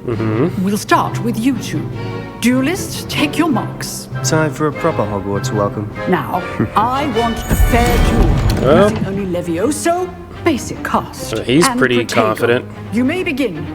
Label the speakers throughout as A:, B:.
A: We'll start with you two. Duelists, take your marks.
B: Time for a proper Hogwarts welcome.
A: Now, I want a fair duel. Using only Levioso, basic cast.
B: He's
A: and
B: pretty
A: Protego.
B: confident.
A: You may begin.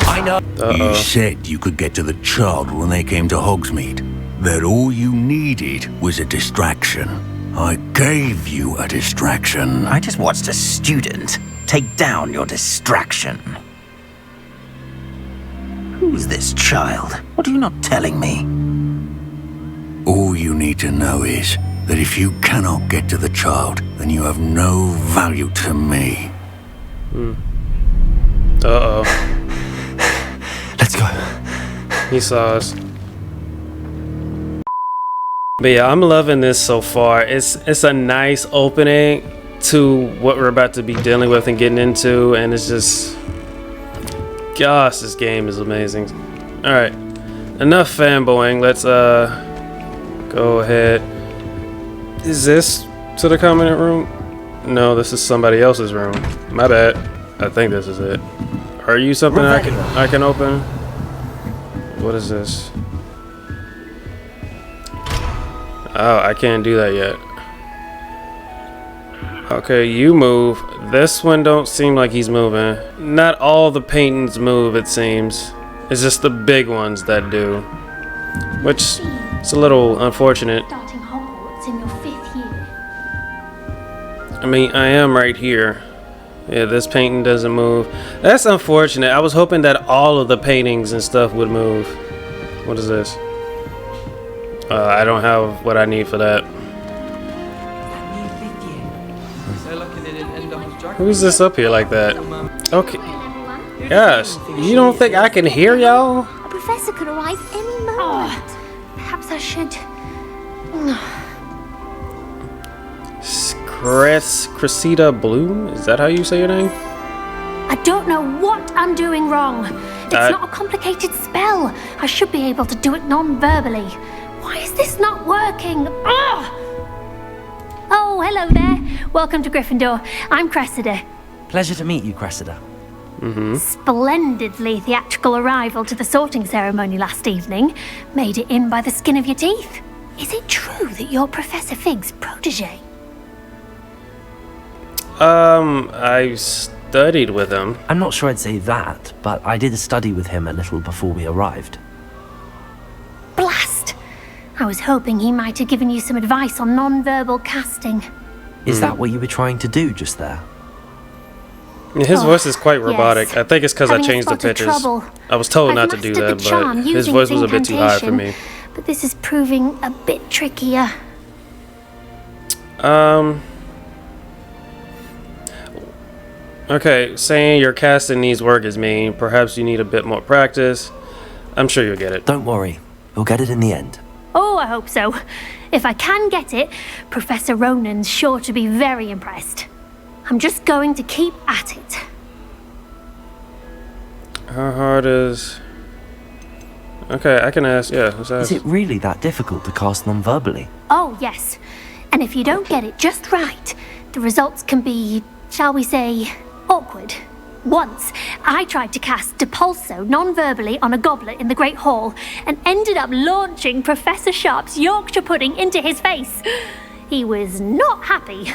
C: I know. You said you could get to the child when they came to Hogsmeade. That all you needed was a distraction. I gave you a distraction.
D: I just watched a student take down your distraction. Who's this child? What are you not telling me?
C: All you need to know is that if you cannot get to the child, then you have no value to me.
B: Uh-oh.
C: Let's go.
B: He saw us. But yeah, I'm loving this so far. It's a nice opening to what we're about to be dealing with and getting into, and it's just, gosh, this game is amazing. All right, enough fanboying. Let's go ahead. Is this to the common room? No, this is somebody else's room. My bad. I think this is it. Are you something I can open? What is this? Oh, I can't do that yet. Okay, you move. This one don't seem like he's moving. Not all the paintings move, it seems. It's just the big ones that do. Which is a little unfortunate.
E: Starting Hogwarts in your 5th year.
B: I mean, I am right here. Yeah, this painting doesn't move. That's unfortunate. I was hoping that all of the paintings and stuff would move. What is this? I don't have what I need for that. Who's this up here like that? Okay. Gosh, you don't think I can hear y'all?
E: A professor could arrive any moment. Perhaps I should.
B: Cressida Bloom? Is that how you say your name?
E: I don't know what I'm doing wrong. It's not a complicated spell. I should be able to do it non-verbally. Why is this not working? Oh, hello there. Welcome to Gryffindor. I'm Cressida.
F: Pleasure to meet you, Cressida.
E: Splendidly theatrical arrival to the sorting ceremony last evening. Made it in by the skin of your teeth. Is it true that you're Professor Fig's protege?
B: I studied with him.
F: I'm not sure I'd say that, but I did study with him a little before we arrived.
E: Blast! I was hoping he might have given you some advice on non-verbal casting.
F: Is that what you were trying to do just there?
B: His voice is quite robotic.
E: yes.
B: I think it's because I
E: Having
B: changed the
E: spotted
B: pictures.
E: trouble.
B: I was told
E: I've
B: not to do
E: mastered
B: that,
E: the charm
B: but his
E: using
B: voice
E: its
B: was a bit too high for me.
E: incantation, But this is proving a bit trickier.
B: Okay, saying your casting needs work is mean. Perhaps you need a bit more practice. I'm sure you'll get it.
F: Don't worry, we'll get it in the end.
E: Oh, I hope so. If I can get it, Professor Ronan's sure to be very impressed. I'm just going to keep at it.
B: How hard is... Okay, I can ask. Yeah, let's ask.
F: Is it really that difficult to cast non-verbally?
E: Oh, yes. And if you don't get it just right, the results can be, shall we say, awkward. Once, I tried to cast Depulso non-verbally on a goblet in the Great Hall and ended up launching Professor Sharp's Yorkshire pudding into his face. He was not happy.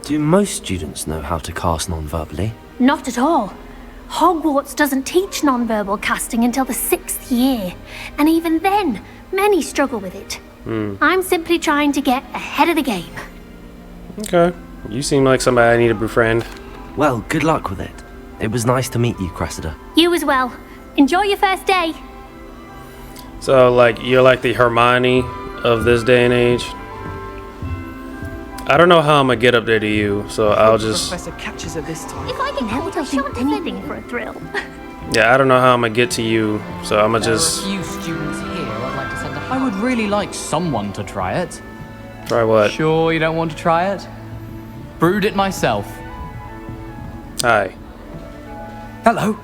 F: Do most students know how to cast non-verbally?
E: Not at all. Hogwarts doesn't teach non-verbal casting until the 6th year. And even then, many struggle with it. I'm simply trying to get ahead of the game.
B: Okay. You seem like somebody I need to befriend.
F: Well, good luck with it. It was nice to meet you, Cressida.
E: You as well. Enjoy your first day.
B: So, like, you're like the Hermione of this day and age? I don't know how I'm gonna get up there to you, so I'll just...
A: Professor catches at this time.
E: If I get caught, I'll do anything for a thrill.
B: Yeah, I don't know how I'm gonna get to you, so I'm gonna just...
G: There are a few students here I'd like to send a... I would really like someone to try it.
B: Try what?
G: Sure you don't want to try it? Brewed it myself.
B: Hi.
G: Hello.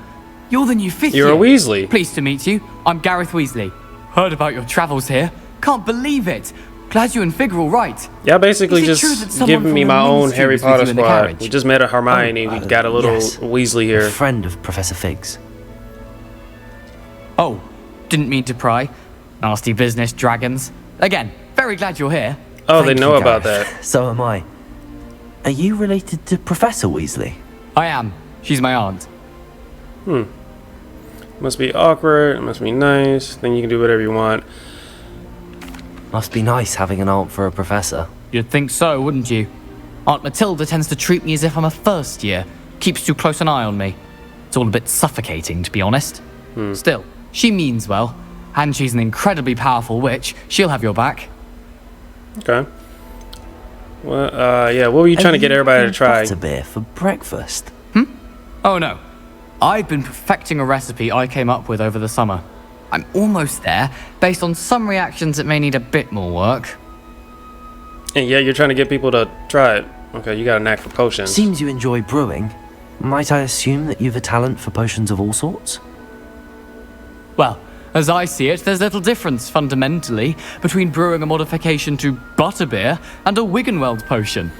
G: You're the new 5th
B: You're
G: year.
B: a Weasley.
G: Pleased to meet you. I'm Gareth Weasley. Heard about your travels here. can't believe it. Glad you and Fig are all right.
B: Y'all basically
G: Is it true that
B: just
G: someone
B: giving me
G: from
B: my
G: the
B: own
G: Ministry
B: Harry
G: was with
B: Potter
G: you in the
B: squad.
G: carriage?
B: We just met a Hermione. We got a little
F: yes.
B: Weasley
F: A
B: here.
F: friend of Professor Fig's.
G: Oh, didn't mean to pry. Nasty business, dragons. Again, very glad you're here.
B: Oh, they
F: Thank
B: know
F: you,
B: about
F: Gareth.
B: that.
F: So am I. Are you related to Professor Weasley?
G: I am. She's my aunt.
B: Must be awkward. It must be nice. Then you can do whatever you want.
F: Must be nice having an aunt for a professor.
G: You'd think so, wouldn't you? Aunt Matilda tends to treat me as if I'm a first year. Keeps too close an eye on me. It's all a bit suffocating, to be honest. Still, she means well. And she's an incredibly powerful witch. She'll have your back.
B: Okay. Well, yeah. What were you trying to get everybody to try?
F: Butterbeer for breakfast.
G: Oh no. I've been perfecting a recipe I came up with over the summer. I'm almost there, based on some reactions that may need a bit more work.
B: And yeah, you're trying to get people to try it. Okay, you got a knack for potions.
F: Seems you enjoy brewing. Might I assume that you've a talent for potions of all sorts?
G: Well, as I see it, there's little difference, fundamentally, between brewing a modification to butterbeer and a Wiggenweld potion.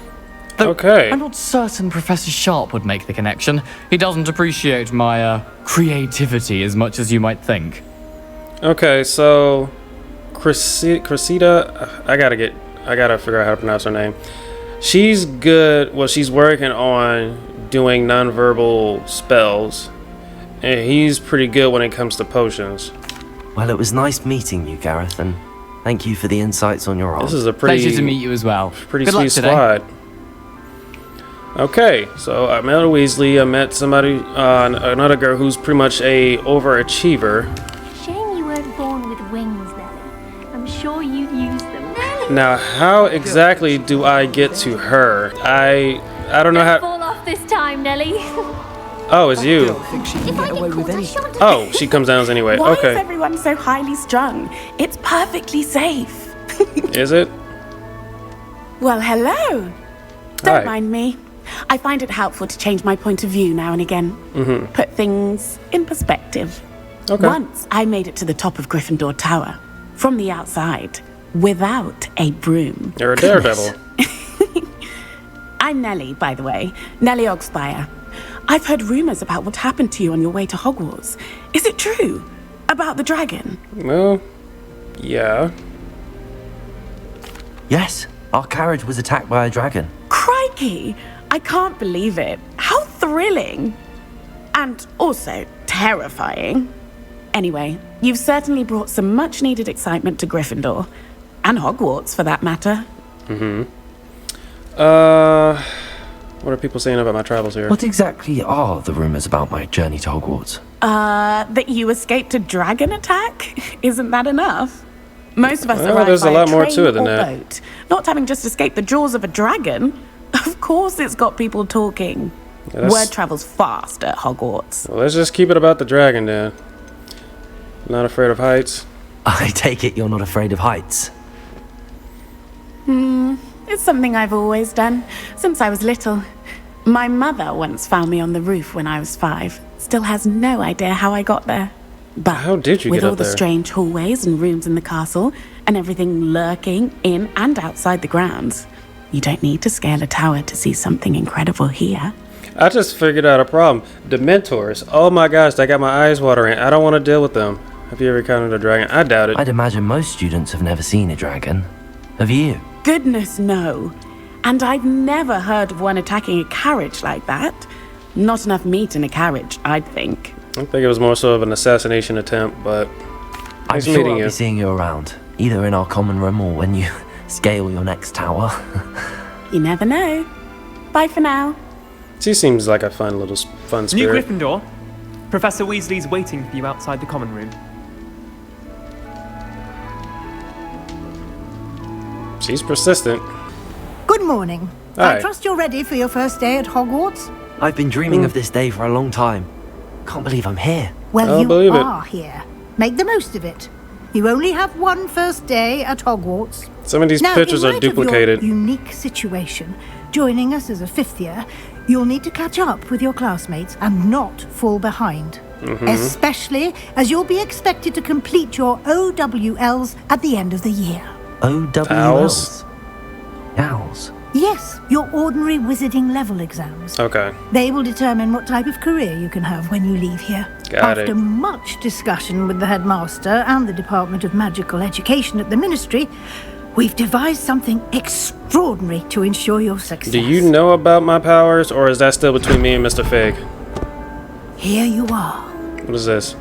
G: Though
B: Okay.
G: I'm not certain Professor Sharp would make the connection. He doesn't appreciate my, creativity as much as you might think.
B: Okay, so Cressida, I gotta figure out how to pronounce her name. She's good. Well, she's working on doing nonverbal spells, and he's pretty good when it comes to potions.
F: Well, it was nice meeting you, Gareth, and thank you for the insights on your aunt.
B: This is a
G: Pleasure to
B: pretty
G: meet you as well.
B: pretty
G: Good luck
B: sweet
G: today.
B: squad. Okay, so I met a Weasley. I met somebody, another girl who's pretty much a overachiever.
E: Shame you weren't born with wings, Nelly. I'm sure you'd use them.
B: Now, how exactly do I get to her? I don't know how.
E: Fall off this time, Nelly.
B: Oh, it's you.
E: If I get caught, I shan't.
B: Oh, she comes down anyway.
H: Why is
B: Okay,
H: everyone so highly strung? It's perfectly safe.
B: is it?
H: Well, hello.
B: Hi.
H: Don't mind me. I find it helpful to change my point of view now and again. Put things in perspective.
B: Okay.
H: Once I made it to the top of Gryffindor Tower from the outside without a broom.
B: You're a daredevil.
H: I'm Nellie, by the way. Nellie Ogspire. I've heard rumors about what happened to you on your way to Hogwarts. Is it true? About the dragon?
B: Well, yeah.
F: Yes, our carriage was attacked by a dragon.
H: Crikey! I can't believe it. How thrilling! And also terrifying. Anyway, you've certainly brought some much-needed excitement to Gryffindor. And Hogwarts, for that matter.
B: What are people saying about my travels here?
F: What exactly are the rumors about my journey to Hogwarts?
H: That you escaped a dragon attack? Isn't that enough? Most of us
B: Well,
H: arrive
B: there's
H: by
B: a lot more
H: train
B: to it than
H: or
B: that.
H: boat. Not having just escaped the jaws of a dragon. Of course it's got people talking.
B: Yeah, that's-
H: Word travels fast at Hogwarts.
B: Well, let's just keep it about the dragon then. Not afraid of heights.
F: I take it you're not afraid of heights.
H: It's something I've always done, since I was little. My mother once found me on the roof when I was 5. Still has no idea how I got there. But
B: How did you
H: with
B: get
H: all
B: up
H: the
B: there?
H: strange hallways and rooms in the castle, and everything lurking in and outside the grounds, you don't need to scale a tower to see something incredible here.
B: I just figured out a problem. Dementors. Oh my gosh, I got my eyes watering. I don't want to deal with them. Have you ever encountered a dragon? I doubt it.
F: I'd imagine most students have never seen a dragon. Have you?
H: Goodness, no. And I've never heard of one attacking a carriage like that. Not enough meat in a carriage, I'd think.
B: I think it was more so of an assassination attempt, but
F: I'm
B: nice
F: sure
B: meeting
F: I'll
B: you.
F: be seeing you around, either in our common room or when you scale your next tower.
H: You never know. Bye for now.
B: She seems like a fun
I: New
B: spirit.
I: Gryffindor. Professor Weasley's waiting for you outside the common room.
B: She's persistent.
J: Good morning.
B: Hi.
J: I trust you're ready for your first day at Hogwarts?
F: I've been dreaming of this day for a long time. Can't believe I'm here.
J: Well,
B: I'll
J: you
B: believe it.
J: are here. Make the most of it. You only have one first day at Hogwarts.
B: Some of these
J: Now,
B: pictures
J: in
B: are
J: light
B: duplicated.
J: Of your unique situation, joining us as a 5th year, you'll need to catch up with your classmates and not fall behind. Especially as you'll be expected to complete your OWLs at the end of the year.
F: OWLs? Owls?
J: Yes, your ordinary wizarding level exams.
B: Okay.
J: They will determine what type of career you can have when you leave here.
B: Got it.
J: After much discussion with the headmaster and the Department of Magical Education at the Ministry, we've devised something extraordinary to ensure your success.
B: Do you know about my powers, or is that still between me and Mr. Fig?
J: Here you are.
B: What is this?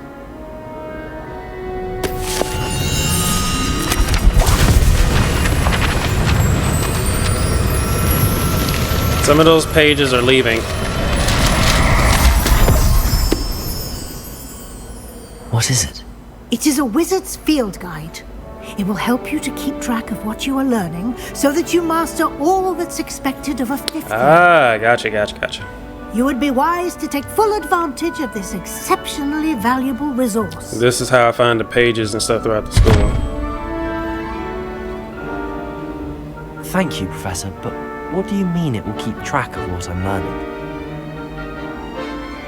B: Some of those pages are leaving.
F: What is it?
J: It is a wizard's field guide. It will help you to keep track of what you are learning so that you master all that's expected of a fifth grader.
B: Ah, gotcha.
J: You would be wise to take full advantage of this exceptionally valuable resource.
B: This is how I find the pages and stuff throughout the school.
F: Thank you, Professor, but what do you mean it will keep track of what I'm learning?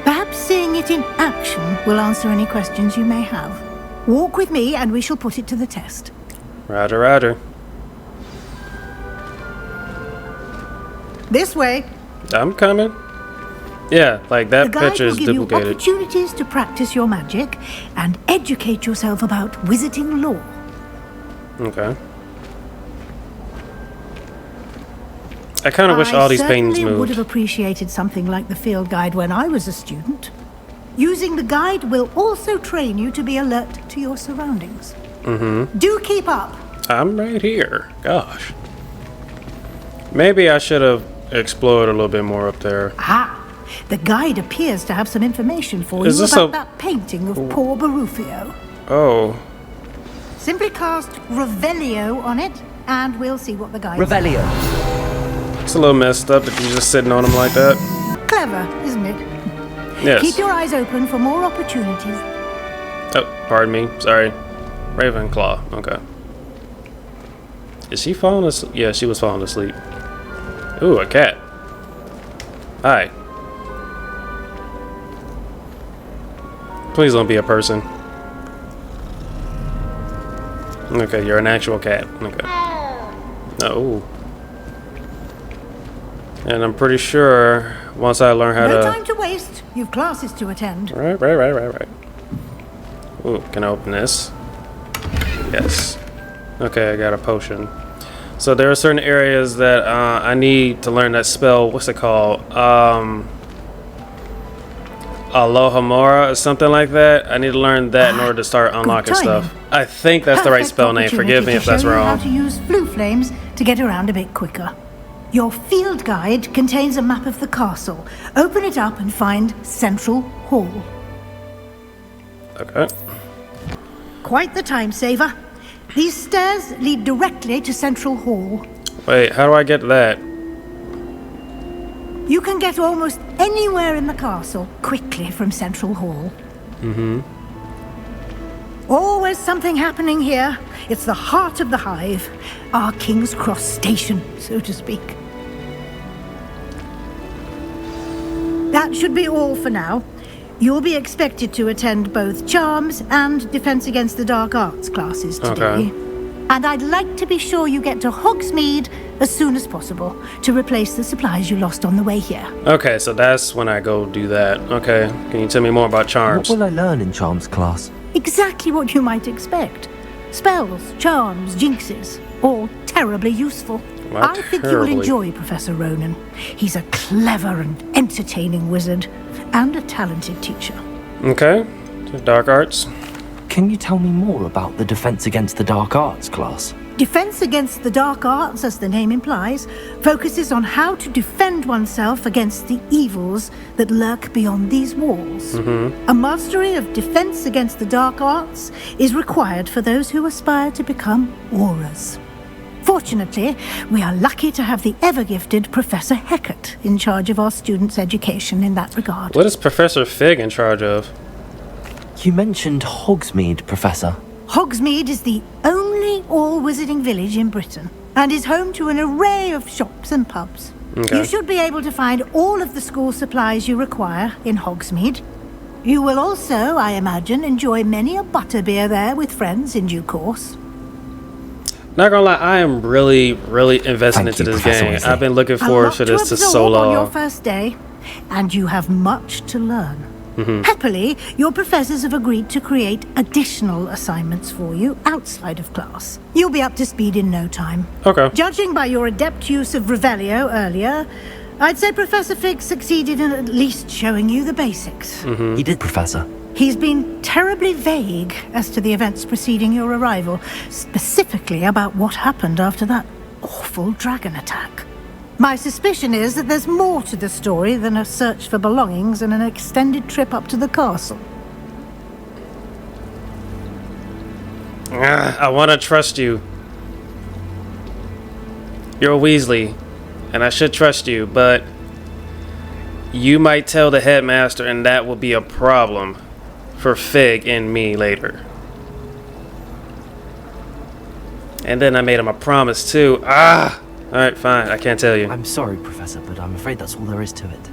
J: Perhaps seeing it in action will answer any questions you may have. Walk with me and we shall put it to the test.
B: Roger.
J: This way.
B: I'm coming. Yeah, like that
J: The guide
B: picture
J: will
B: is
J: give you
B: duplicated.
J: opportunities to practice your magic and educate yourself about wizarding lore.
B: Okay. I kind of wish all these paintings
J: I certainly would
B: moved.
J: have appreciated something like the field guide when I was a student. Using the guide will also train you to be alert to your surroundings. Do keep up.
B: I'm right here. Gosh. Maybe I should have explored a little bit more up there.
J: The guide appears to have some information for
B: Is
J: you
B: this
J: about
B: a-
J: that painting of poor Barufio.
B: Oh.
J: Simply cast Revelio on it, and we'll see what the guide
F: Revelio.
B: It's a little messed up that you're just sitting on him like that.
J: Clever, isn't it?
B: Yes.
J: Keep your eyes open for more opportunities.
B: Oh, pardon me. Sorry. Ravenclaw. Okay. Is she falling asleep? Yeah, she was falling asleep. Ooh, a cat. Hi. Please don't be a person. Okay, you're an actual cat. Okay. Oh. And I'm pretty sure once I learn how
J: No
B: to...
J: time to waste. You've classes to attend.
B: Right. Ooh, can I open this? Yes. Okay, I got a potion. So there are certain areas that I need to learn that spell. What's it called? Alohomora or something like that. I need to learn that in order to start unlocking stuff. I think that's the right spell name. Forgive me if that's wrong.
J: How to use flue flames to get around a bit quicker. Your field guide contains a map of the castle. Open it up and find Central Hall.
B: Okay.
J: Quite the time saver. These stairs lead directly to Central Hall.
B: Wait, how do I get that?
J: You can get almost anywhere in the castle quickly from Central Hall. Always something happening here. It's the heart of the hive. Our King's Cross station, so to speak. That should be all for now. You'll be expected to attend both Charms and Defense Against the Dark Arts classes today.
B: Okay.
J: And I'd like to be sure you get to Hogsmeade as soon as possible to replace the supplies you lost on the way here.
B: Okay, so that's when I go do that. Okay, can you tell me more about charms?
F: What will I learn in Charms class?
J: Exactly what you might expect. Spells, charms, jinxes, all terribly useful.
B: Well,
J: I think
B: terribly.
J: you'll enjoy Professor Ronan. He's a clever and entertaining wizard, and a talented teacher.
B: Okay, dark arts.
F: Can you tell me more about the Defense Against the Dark Arts class?
J: Defense Against the Dark Arts, as the name implies, focuses on how to defend oneself against the evils that lurk beyond these walls. A mastery of Defense Against the Dark Arts is required for those who aspire to become auras. Fortunately, we are lucky to have the ever-gifted Professor Hecat in charge of our students' education in that regard.
B: What is Professor Fig in charge of?
F: You mentioned Hogsmeade, Professor.
J: Hogsmeade is the only all-wizarding village in Britain and is home to an array of shops and pubs.
B: Okay.
J: You should be able to find all of the school supplies you require in Hogsmeade. You will also, I imagine, enjoy many a butterbeer there with friends in due course.
B: Not gonna lie, I am really invested into this game. I've been looking forward to this for so long.
J: On your first day, and you have much to learn. Happily, your professors have agreed to create additional assignments for you outside of class. You'll be up to speed in no time.
B: Okay.
J: Judging by your adept use of Revelio earlier, I'd say Professor Fig succeeded in at least showing you the basics.
F: He did, Professor.
J: He's been terribly vague as to the events preceding your arrival, specifically about what happened after that awful dragon attack. My suspicion is that there's more to the story than a search for belongings and an extended trip up to the castle.
B: I want to trust you. You're a Weasley, and I should trust you, but you might tell the headmaster, and that will be a problem for Fig and me later. And then I made him a promise too. Alright, fine. I can't tell you.
F: I'm sorry, Professor, but I'm afraid that's all there is to it.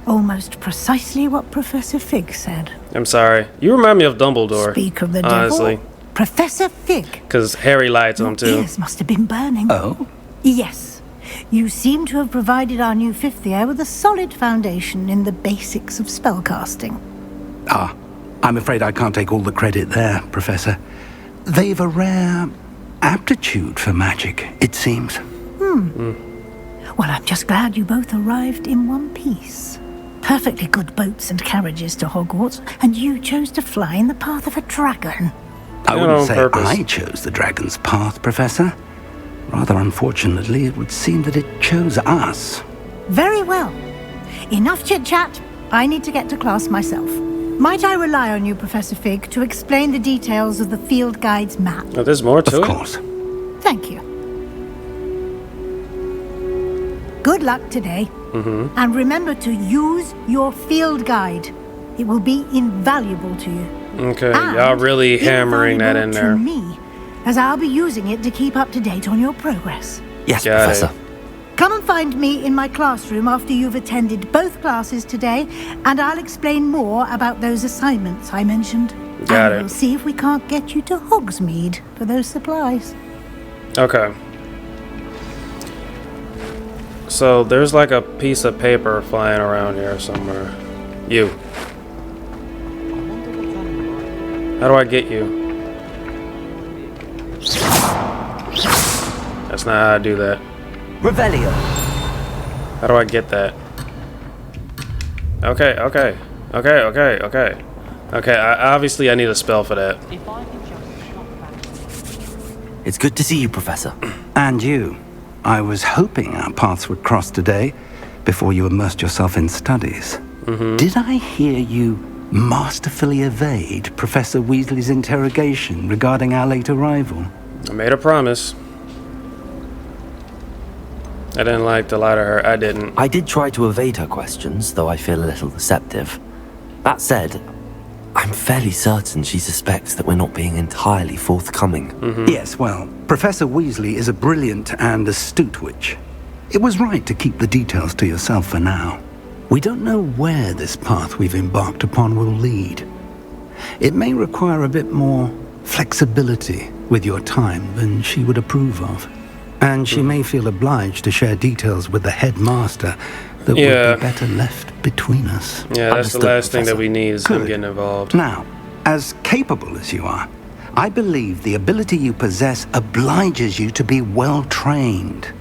J: Almost precisely what Professor Fig said.
B: I'm sorry. You remind me of Dumbledore.
J: Speak of the
B: honestly.
J: devil. Professor Fig.
B: Because Harry lied to him too.
J: Your ears must have been burning.
C: Oh?
J: Yes. You seem to have provided our new fifth year with a solid foundation in the basics of spellcasting.
K: I'm afraid I can't take all the credit there, Professor. They've a rare aptitude for magic, it seems.
J: Well, I'm just glad you both arrived in one piece. Perfectly good boats and carriages to Hogwarts, and you chose to fly in the path of a dragon.
K: I wouldn't say
B: purpose.
K: I chose the dragon's path, Professor. Rather unfortunately, it would seem that it chose us.
J: Very well. Enough chit-chat. I need to get to class myself. Might I rely on you, Professor Fig, to explain the details of the field guide's map?
B: Oh, there's more to it?
K: Of course.
J: Thank you. Good luck today. And remember to use your field guide. It will be invaluable to you.
B: Okay,
J: And
B: y'all really hammering that in there.
J: to me, as I'll be using it to keep up to date on your progress.
F: Yes,
B: Got
F: Professor.
J: Come and find me in my classroom after you've attended both classes today, and I'll explain more about those assignments I mentioned.
B: Got
J: and
B: it.
J: we'll see if we can't get you to Hogsmeade for those supplies.
B: Okay. So there's like a piece of paper flying around here somewhere. You. How do I get you? That's not how I do that.
F: Revelio.
B: How do I get that? Okay. Obviously I need a spell for that.
F: It's good to see you, Professor.
K: And you. I was hoping our paths would cross today before you immersed yourself in studies. Did I hear you masterfully evade Professor Weasley's interrogation regarding our late arrival?
B: I made a promise. I didn't like to lie to her. I didn't.
F: I did try to evade her questions, though I feel a little deceptive. That said, I'm fairly certain she suspects that we're not being entirely forthcoming.
K: Yes, well, Professor Weasley is a brilliant and astute witch. It was right to keep the details to yourself for now. We don't know where this path we've embarked upon will lead. It may require a bit more flexibility with your time than she would approve of. And she may feel obliged to share details with the headmaster that would be better left between us.
B: Yeah, that's the last thing that we need is him getting involved.
K: Now, as capable as you are, I believe the ability you possess obliges you to be well-trained.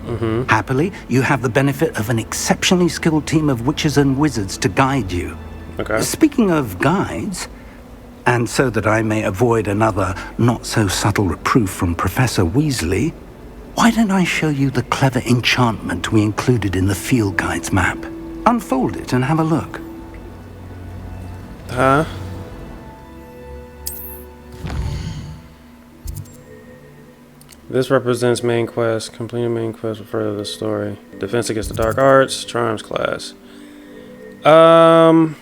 K: Happily, you have the benefit of an exceptionally skilled team of witches and wizards to guide you.
B: Okay.
K: Speaking of guides, and so that I may avoid another not-so-subtle reproof from Professor Weasley, why don't I show you the clever enchantment we included in the field guide's map? Unfold it and have a look.
B: Huh? This represents main quest. Completing main quest will further the story. Defense against the dark arts. Charms class. Accio.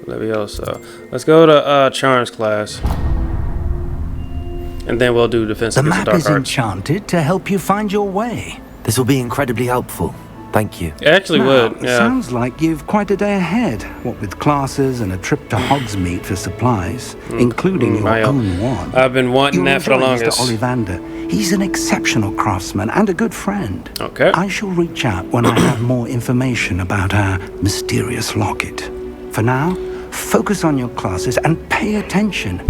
B: Levioso. Let's go to Charms class. And then we'll do defense
K: The
B: against the
K: map
B: dark
K: is
B: arts.
K: enchanted to help you find your way.
F: This will be incredibly helpful. Thank you.
B: It actually
K: Now,
B: would, yeah.
K: Sounds like you've quite a day ahead, what with classes and a trip to Hogsmeade for supplies, including your own one.
B: I've been wanting
K: You'll
B: that for the
K: enjoy
B: longest.
K: Mr. Ollivander. He's an exceptional craftsman and a good friend.
B: Okay.
K: I shall reach out when I have more information about our mysterious locket. For now, focus on your classes and pay attention.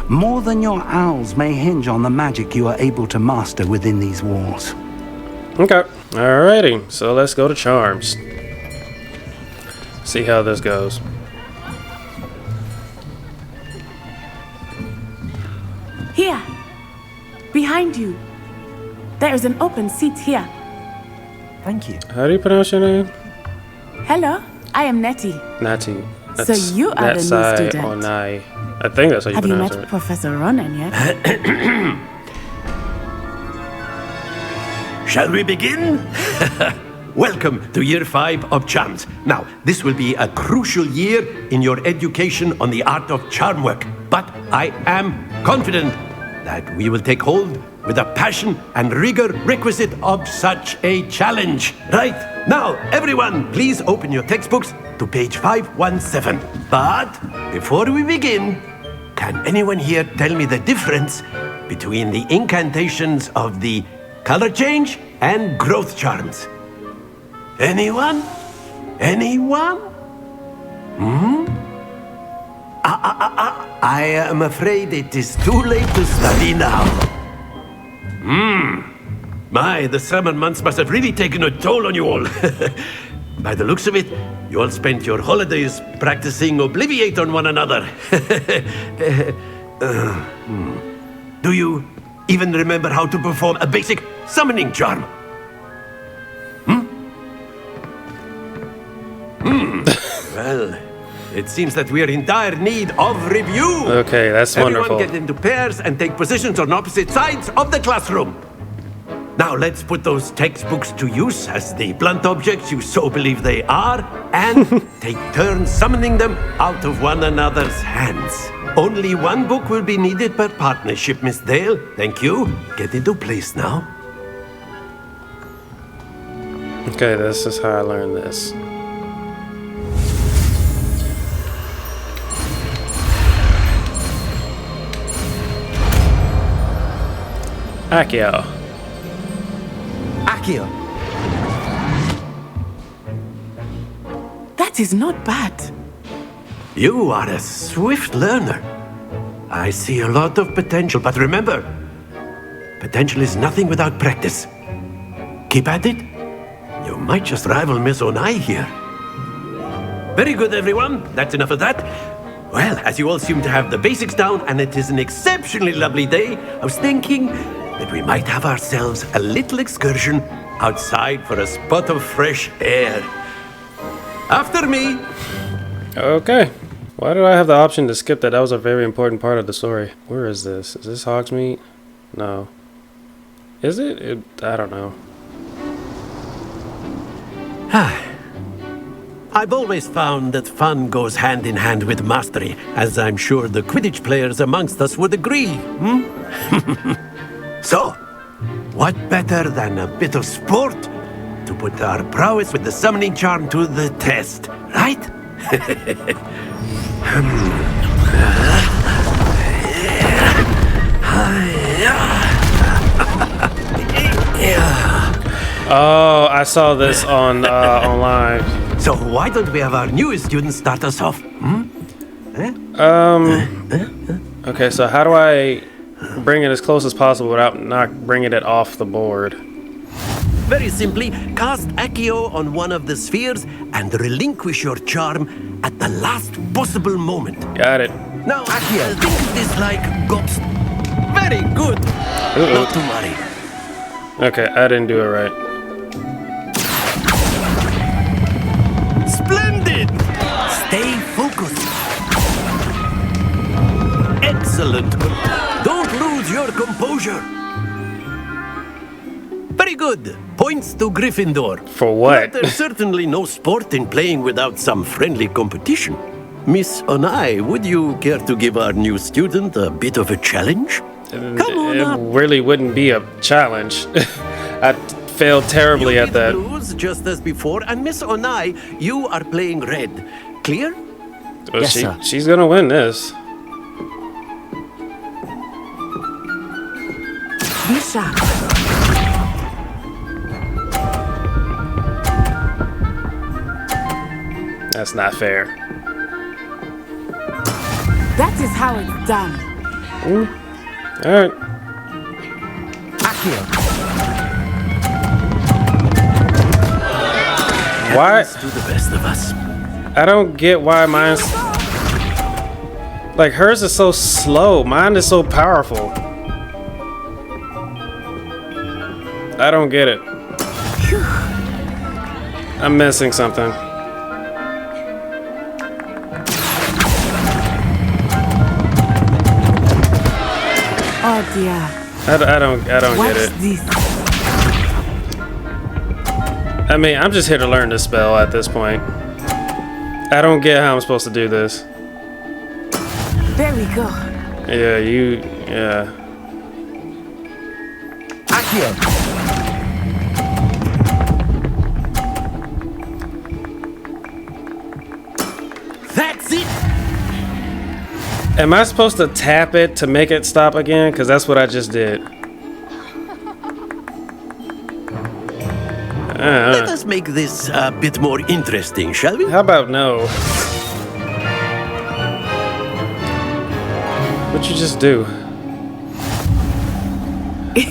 K: More than your owls may hinge on the magic you are able to master within these walls.
B: Okay. Alrighty. So let's go to charms. See how this goes.
H: Here. Behind you. There is an open seat here.
F: Thank you.
B: How do you pronounce your name?
H: Hello, I am Nettie.
B: Natty.
H: So you are the new student.
B: Or Nai. I think that's how you
H: Have you
B: pronounce
H: met
B: it.
H: Professor Ronan yet?
L: Shall we begin? Welcome to Year 5 of Charms. Now, this will be a crucial year in your education on the art of charm work. But I am confident that we will take hold with the passion and rigor requisite of such a challenge. Right, now, everyone, please open your textbooks to page 517. But before we begin, can anyone here tell me the difference between the incantations of the color change and growth charms? Anyone? Anyone? I am afraid it is too late to study now. My, the summer months must have really taken a toll on you all. By the looks of it, you all spent your holidays practicing Obliviate on one another. Do you even remember how to perform a basic summoning charm? Well, it seems that we are in dire need of review.
B: Okay, that's wonderful.
L: Everyone get into pairs and take positions on opposite sides of the classroom. Now let's put those textbooks to use as the blunt objects you so believe they are, and take turns summoning them out of one another's hands. Only one book will be needed per partnership, Miss Dale. Thank you. Get into place now.
B: Okay, this is how I learned this. Accio.
F: Accio.
H: That is not bad.
L: You are a swift learner. I see a lot of potential, but remember, potential is nothing without practice. Keep at it. You might just rival Miss Onai here. Very good, everyone. That's enough of that. Well, as you all seem to have the basics down, and it is an exceptionally lovely day, I was thinking that we might have ourselves a little excursion outside for a spot of fresh air. After me.
B: Okay. Why do I have the option to skip that? That was a very important part of the story. Where is this? Is this Hogsmeade? No. Is it? I don't know.
L: I've always found that fun goes hand in hand with mastery, as I'm sure the Quidditch players amongst us would agree. So, what better than a bit of sport to put our prowess with the summoning charm to the test, right?
B: Oh, I saw this on online.
L: So why don't we have our newest student start us off?
B: Okay, so how do I bring it as close as possible without not bringing it off the board?
L: Very simply, cast Accio on one of the spheres and relinquish your charm at the last possible moment.
B: Got it.
L: Now, Accio, think of this like ghost. Very good. Not to worry.
B: Okay, I didn't do it right.
L: Splendid! Stay focused. Excellent. Don't lose your composure. Very good. Points to Gryffindor.
B: For what?
L: But there's certainly no sport in playing without some friendly competition. Miss Onai, would you care to give our new student a bit of a challenge? Come on
B: It
L: up.
B: really wouldn't be a challenge. I failed terribly
L: You
B: at
L: did
B: that.
L: blues just as before, and Miss Onai, you are playing red. Clear?
B: Well,
F: Yes, sir.
B: she's gonna win this.
H: Be sharp.
B: That's not fair.
H: That is how it's done.
B: All right.
F: Accio.
B: Why?
L: To the best of us.
B: I don't get why mine's like hers is so slow. Mine is so powerful. I don't get it. I'm missing something.
H: Oh dear.
B: I don't
H: Watch
B: get it.
H: this.
B: I mean, I'm just here to learn this spell at this point. I don't get how I'm supposed to do this.
H: There we go.
B: Yeah.
F: Accio.
L: That's it!
B: Am I supposed to tap it to make it stop again? Because that's what I just did.
L: Let us make this a bit more interesting, shall we?
B: How about no? What'd you just do?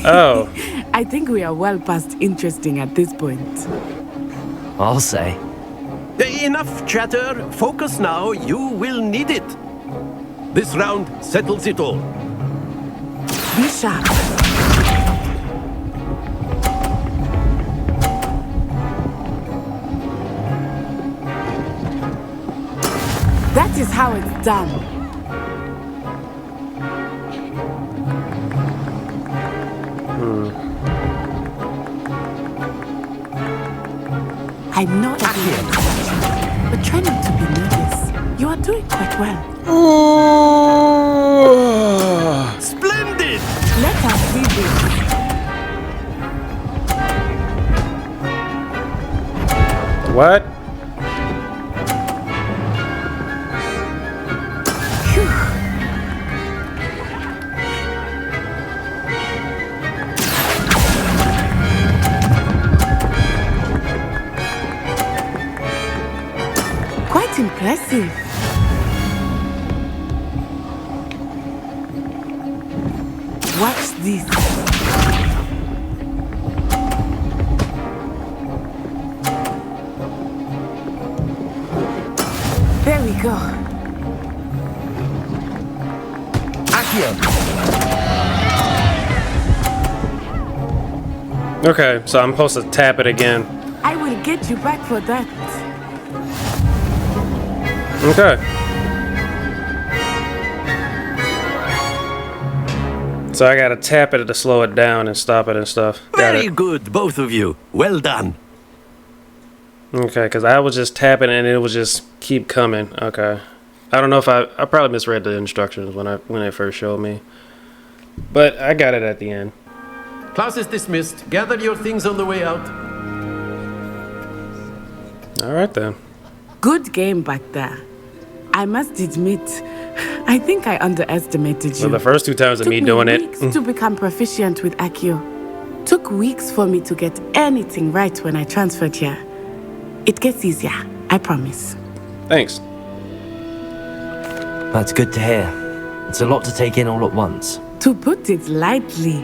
B: Oh.
H: I think we are well past interesting at this point.
F: I'll say.
L: Enough chatter. Focus now. You will need it. This round settles it all.
H: Be sharp. That is how it's done. I know everyone's watching, but try not to be nervous. You are doing quite well.
L: Splendid!
H: Let us see this.
B: What?
H: Quite impressive. Watch this. There we go.
F: Accio.
B: Okay, so I'm supposed to tap it again.
H: I will get you back for that.
B: Okay. So I gotta tap it to slow it down and stop it and stuff. Got
L: Very
B: it.
L: good, both of you. Well done.
B: Okay, because I was just tapping and it would just keep coming. Okay. I don't know if I probably misread the instructions when it first showed me. But I got it at the end.
L: Class is dismissed. Gather your things on the way out.
B: All right then.
H: Good game back there. I must admit, I think I underestimated you.
B: So the first two times of me doing it.
H: Took me weeks to become proficient with Accio. Took weeks for me to get anything right when I transferred here. It gets easier, I promise.
B: Thanks.
F: That's good to hear. It's a lot to take in all at once.
H: To put it lightly,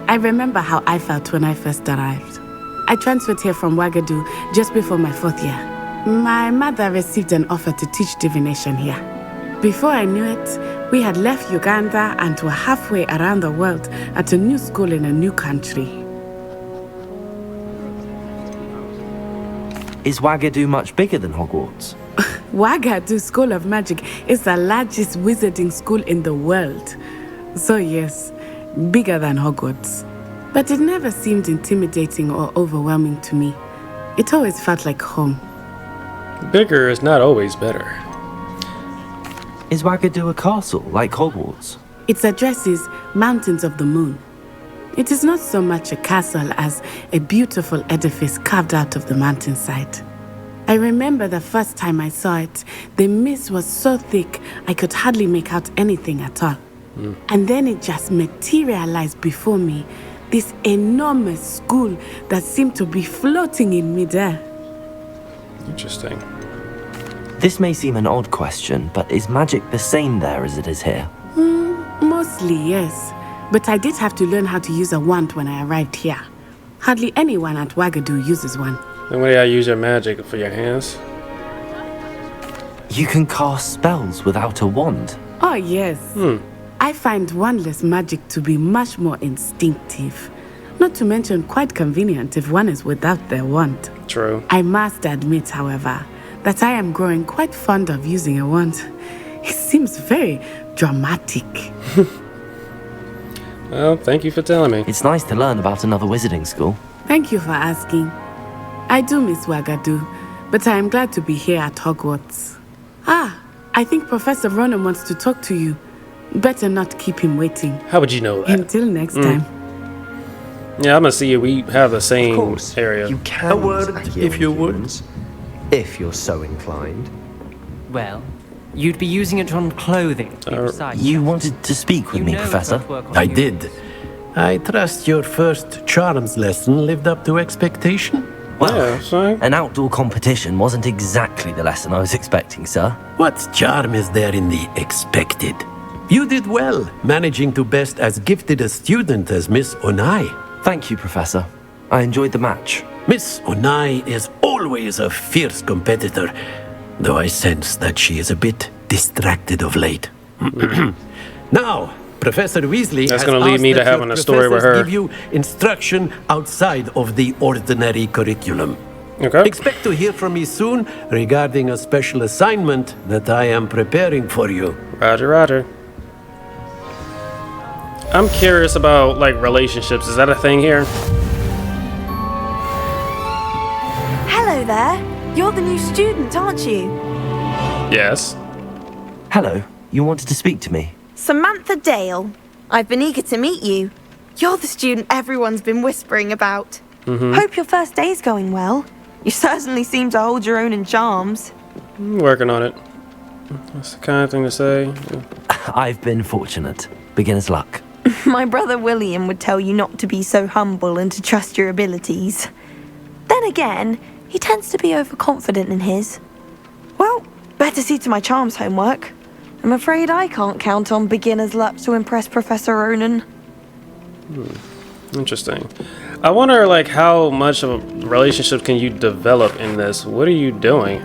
H: I remember how I felt when I first arrived. I transferred here from Wagadu just before my 4th year. My mother received an offer to teach divination here. Before I knew it, we had left Uganda and were halfway around the world at a new school in a new country.
F: Is Wagadu much bigger than Hogwarts?
H: Wagadu School of Magic is the largest wizarding school in the world. So yes, bigger than Hogwarts. But it never seemed intimidating or overwhelming to me. It always felt like home.
B: Bigger is not always better.
F: Is Wagadu a castle like Hogwarts?
H: Its address is Mountains of the Moon. It is not so much a castle as a beautiful edifice carved out of the mountainside. I remember the first time I saw it, the mist was so thick I could hardly make out anything at all. And then it just materialized before me, this enormous school that seemed to be floating in midair.
B: Interesting.
F: This may seem an odd question, but is magic the same there as it is here?
H: Mostly, yes. But I did have to learn how to use a wand when I arrived here. Hardly anyone at Wagadu uses one.
B: Then what do I use your magic for your hands?
F: You can cast spells without a wand.
H: Oh, yes. I find wandless magic to be much more instinctive. Not to mention quite convenient if one is without their wand.
B: True.
H: I must admit, however, that I am growing quite fond of using a wand. It seems very dramatic.
B: Well, thank you for telling me.
F: It's nice to learn about another wizarding school.
H: Thank you for asking. I do miss Wagadu, but I am glad to be here at Hogwarts. I think Professor Ronan wants to talk to you. Better not keep him waiting.
B: How would you know that?
H: Until next time.
B: Yeah, I'm gonna see you. We have the same
M: Of course,
B: area.
M: you can
L: A word,
M: use
L: if you would.
M: influence, if you're so inclined.
N: Well, you'd be using it on clothing, to be precise.
F: You wanted to speak with me, Professor?
L: I did. I trust your first charms lesson lived up to expectation.
F: Well, an outdoor competition wasn't exactly the lesson I was expecting, sir.
L: What charm is there in the expected? You did well, managing to best as gifted a student as Miss Onai.
F: Thank you, Professor. I enjoyed the match.
L: Miss Onai is always a fierce competitor, though I sense that she is a bit distracted of late. Now, Professor Weasley
B: That's
L: has
B: gonna lead
L: asked
B: me to
L: that
B: having
L: your
B: a story with
L: professors
B: her.
L: give you instruction outside of the ordinary curriculum.
B: Okay.
L: Expect to hear from me soon regarding a special assignment that I am preparing for you.
B: Roger, roger. I'm curious about, like, relationships. Is that a thing here?
O: Hello there. You're the new student, aren't you?
B: Yes.
F: Hello. You wanted to speak to me?
O: Samantha Dale. I've been eager to meet you. You're the student everyone's been whispering about. Hope your first day's going well. You certainly seem to hold your own in charms.
B: I'm working on it. That's the kind of thing to say.
F: I've been fortunate. Beginner's luck.
O: My brother William would tell you not to be so humble and to trust your abilities. Then again, he tends to be overconfident in his. Well, better see to my charms homework. I'm afraid I can't count on beginner's luck to impress Professor Ronan.
B: Interesting. I wonder, like, how much of a relationship can you develop in this? What are you doing?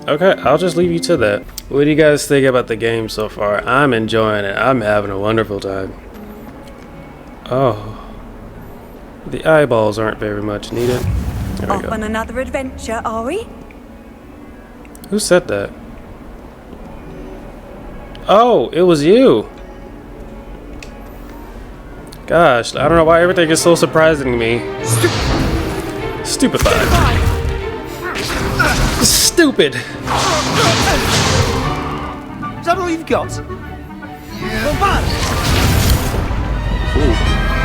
B: Okay, I'll just leave you to that. What do you guys think about the game so far? I'm enjoying it. I'm having a wonderful time. Oh. The eyeballs aren't very much needed. There we
O: Off
B: go.
O: on another adventure, are we?
B: Who said that? Oh, it was you. Gosh, I don't know why everything is so surprising to me. Stupefied. Stupid.
P: Is that all you've got?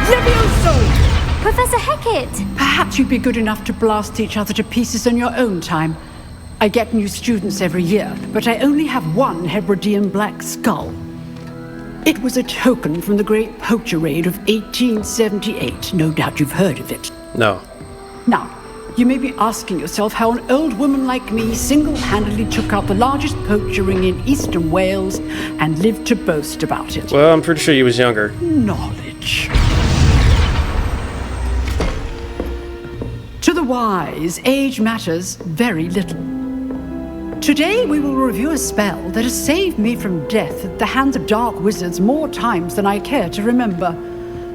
A: Levioso!
E: Professor Hecat!
A: Perhaps you'd be good enough to blast each other to pieces in your own time. I get new students every year, but I only have one Hebridean black skull. It was a token from the Great Poacher Raid of 1878. No doubt you've heard of it.
B: No.
A: Now, you may be asking yourself how an old woman like me single-handedly took out the largest poacher ring in eastern Wales and lived to boast about it.
B: Well, I'm pretty sure you was younger.
A: Knowledge. To the wise, age matters very little. Today we will review a spell that has saved me from death at the hands of dark wizards more times than I care to remember.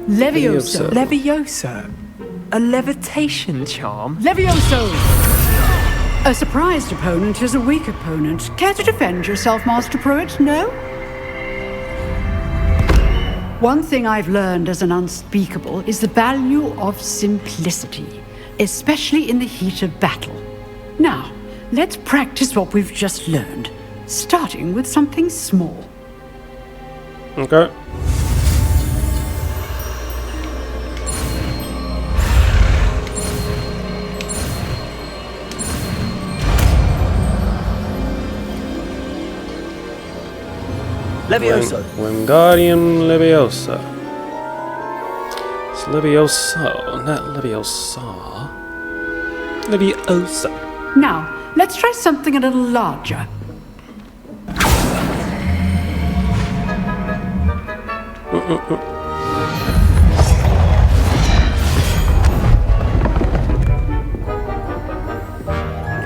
A: Levioso.
I: Levioso? A levitation charm?
A: Levioso! A surprised opponent is a weak opponent. Care to defend yourself, Master Pruitt? No? One thing I've learned as an unspeakable is the value of simplicity, especially in the heat of battle. Now, let's practice what we've just learned, starting with something small.
B: Okay.
M: Levioso.
B: Wingardium Leviosa. It's Levioso, not Leviosa. Leviosa.
A: Now, let's try something a little larger.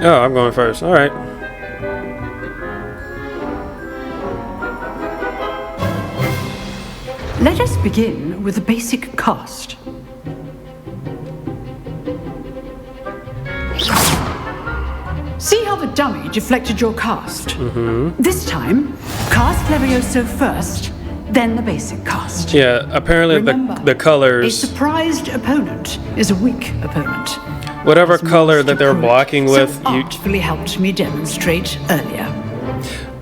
B: Oh, I'm going first. All right.
A: Let us begin with the basic cast. See how the dummy deflected your cast? This time, cast Levioso first, then the basic cast.
B: Yeah, apparently
A: Remember,
B: the
A: a
B: colors,
A: surprised opponent is a weak opponent.
B: whatever
A: As
B: color
A: Master
B: that they're
A: Pruitt
B: blocking
A: so
B: with, you,
A: artfully helped me demonstrate earlier.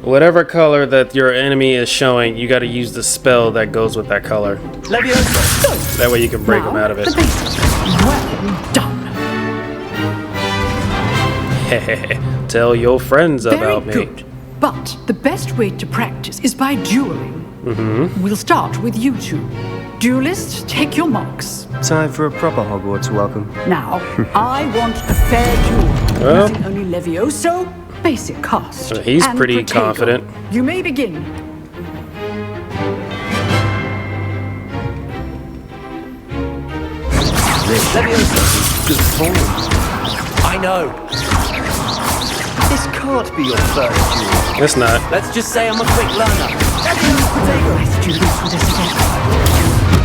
B: whatever color that your enemy is showing, you got to use the spell that goes with that color.
M: Leviosa.
B: That way you can break
A: Now,
B: them out of it.
A: the basics. Well done.
B: Tell your friends
A: Very
B: about me.
A: good. But the best way to practice is by dueling. We'll start with you two. Duelists, take your marks.
M: Time for a proper Hogwarts welcome.
A: Now, I want a fair duel.
B: Well.
A: Using only Levioso, basic cast.
B: He's
A: and
B: pretty
A: Protego.
B: confident.
A: You may begin.
M: Leviosa. Good form. I know. This can't be your first duel.
B: It's not.
G: Let's just say I'm a quick learner.
A: Let's do this with us again.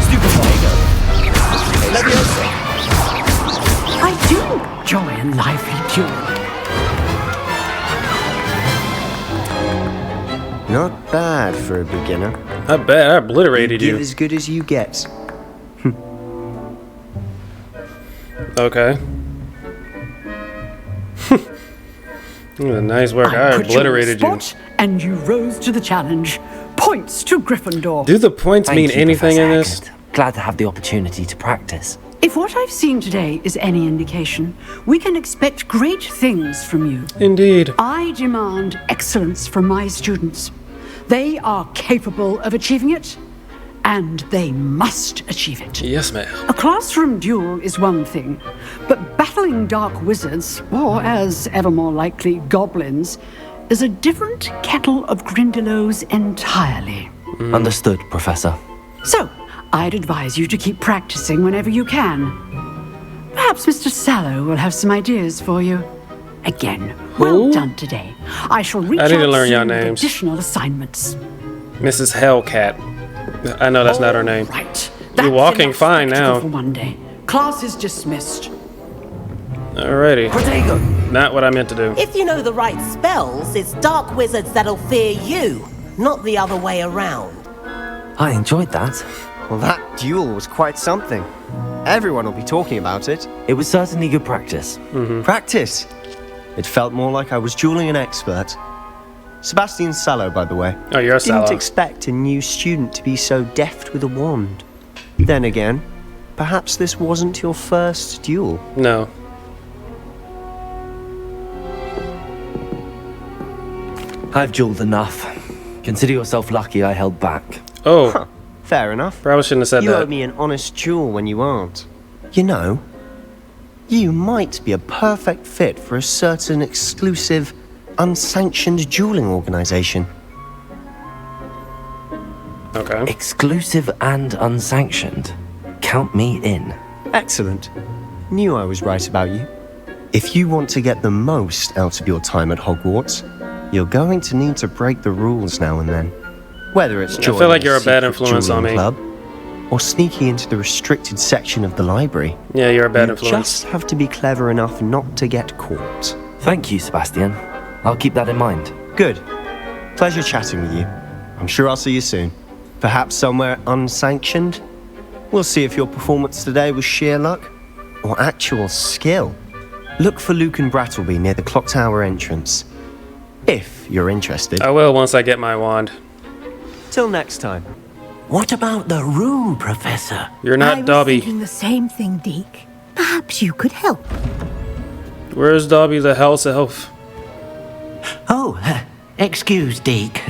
M: Stupid Lego. Leviosa.
A: I do enjoy a lively duel.
M: Not bad for a beginner.
B: I bet I obliterated
M: Give
B: you.
M: as good as you get.
B: Okay. Nice work. I
A: put you on the
B: obliterated you.
A: spot, and you rose to the challenge. Points to Gryffindor.
B: Do the points
F: Thank
B: mean
F: you,
B: anything
F: Professor
B: in this?
F: Hagrid. Glad to have the opportunity to practice.
A: If what I've seen today is any indication, we can expect great things from you.
B: Indeed.
A: I demand excellence from my students. They are capable of achieving it, and they must achieve it.
B: Yes, ma'am.
A: A classroom duel is one thing, but battling dark wizards, or as ever more likely, goblins, is a different kettle of Grindylows entirely.
F: Understood, Professor.
A: So, I'd advise you to keep practicing whenever you can. Perhaps Mr. Sallow will have some ideas for you. Again, well done today. I shall reach
B: I need to
A: out
B: learn your
A: soon with
B: names.
A: additional assignments.
B: Mrs. Hellcat. I know that's not her name.
A: Right.
B: You're walking
A: enough
B: fine
A: spectacle
B: now.
A: For one day. Class is dismissed.
B: Alrighty.
M: Protego.
B: Not what I meant to do.
P: If you know the right spells, it's dark wizards that'll fear you, not the other way around.
F: I enjoyed that.
M: Well, that duel was quite something. Everyone will be talking about it.
F: It was certainly good practice.
M: Practice. It felt more like I was dueling an expert. Sebastian Sallow, by the way.
B: Oh, you're a
M: Didn't
B: Sallow.
M: expect a new student to be so deft with a wand. Then again, perhaps this wasn't your first duel.
B: No.
F: I've dueled enough. Consider yourself lucky I held back.
B: Oh.
M: Huh, fair enough.
B: Probably shouldn't have said
M: You owe
B: that.
M: me an honest duel when you aren't. You know, you might be a perfect fit for a certain exclusive, unsanctioned dueling organization.
B: Okay.
F: Exclusive and unsanctioned. Count me in.
M: Excellent. Knew I was right about you. If you want to get the most out of your time at Hogwarts, you're going to need to break the rules now and then. Whether it's
B: I
M: joining
B: feel like you're a bad
M: secret
B: influence on
M: dueling
B: me.
M: club, or sneaking into the restricted section of the library.
B: Yeah, you're a bad
M: You
B: influence.
M: just have to be clever enough not to get caught.
F: Thank you, Sebastian. I'll keep that in mind.
M: Good. Pleasure chatting with you. I'm sure I'll see you soon. Perhaps somewhere unsanctioned? We'll see if your performance today was sheer luck or actual skill. Look for Luke and Brattleby near the clock tower entrance. If you're interested.
B: I will once I get my wand.
M: Till next time.
C: What about the room, Professor?
B: You're
J: I
B: not
J: was
B: Dobby.
J: thinking the same thing, Deke. Perhaps you could help.
B: Where's Dobby the house elf?
C: Oh, excuse, Deke.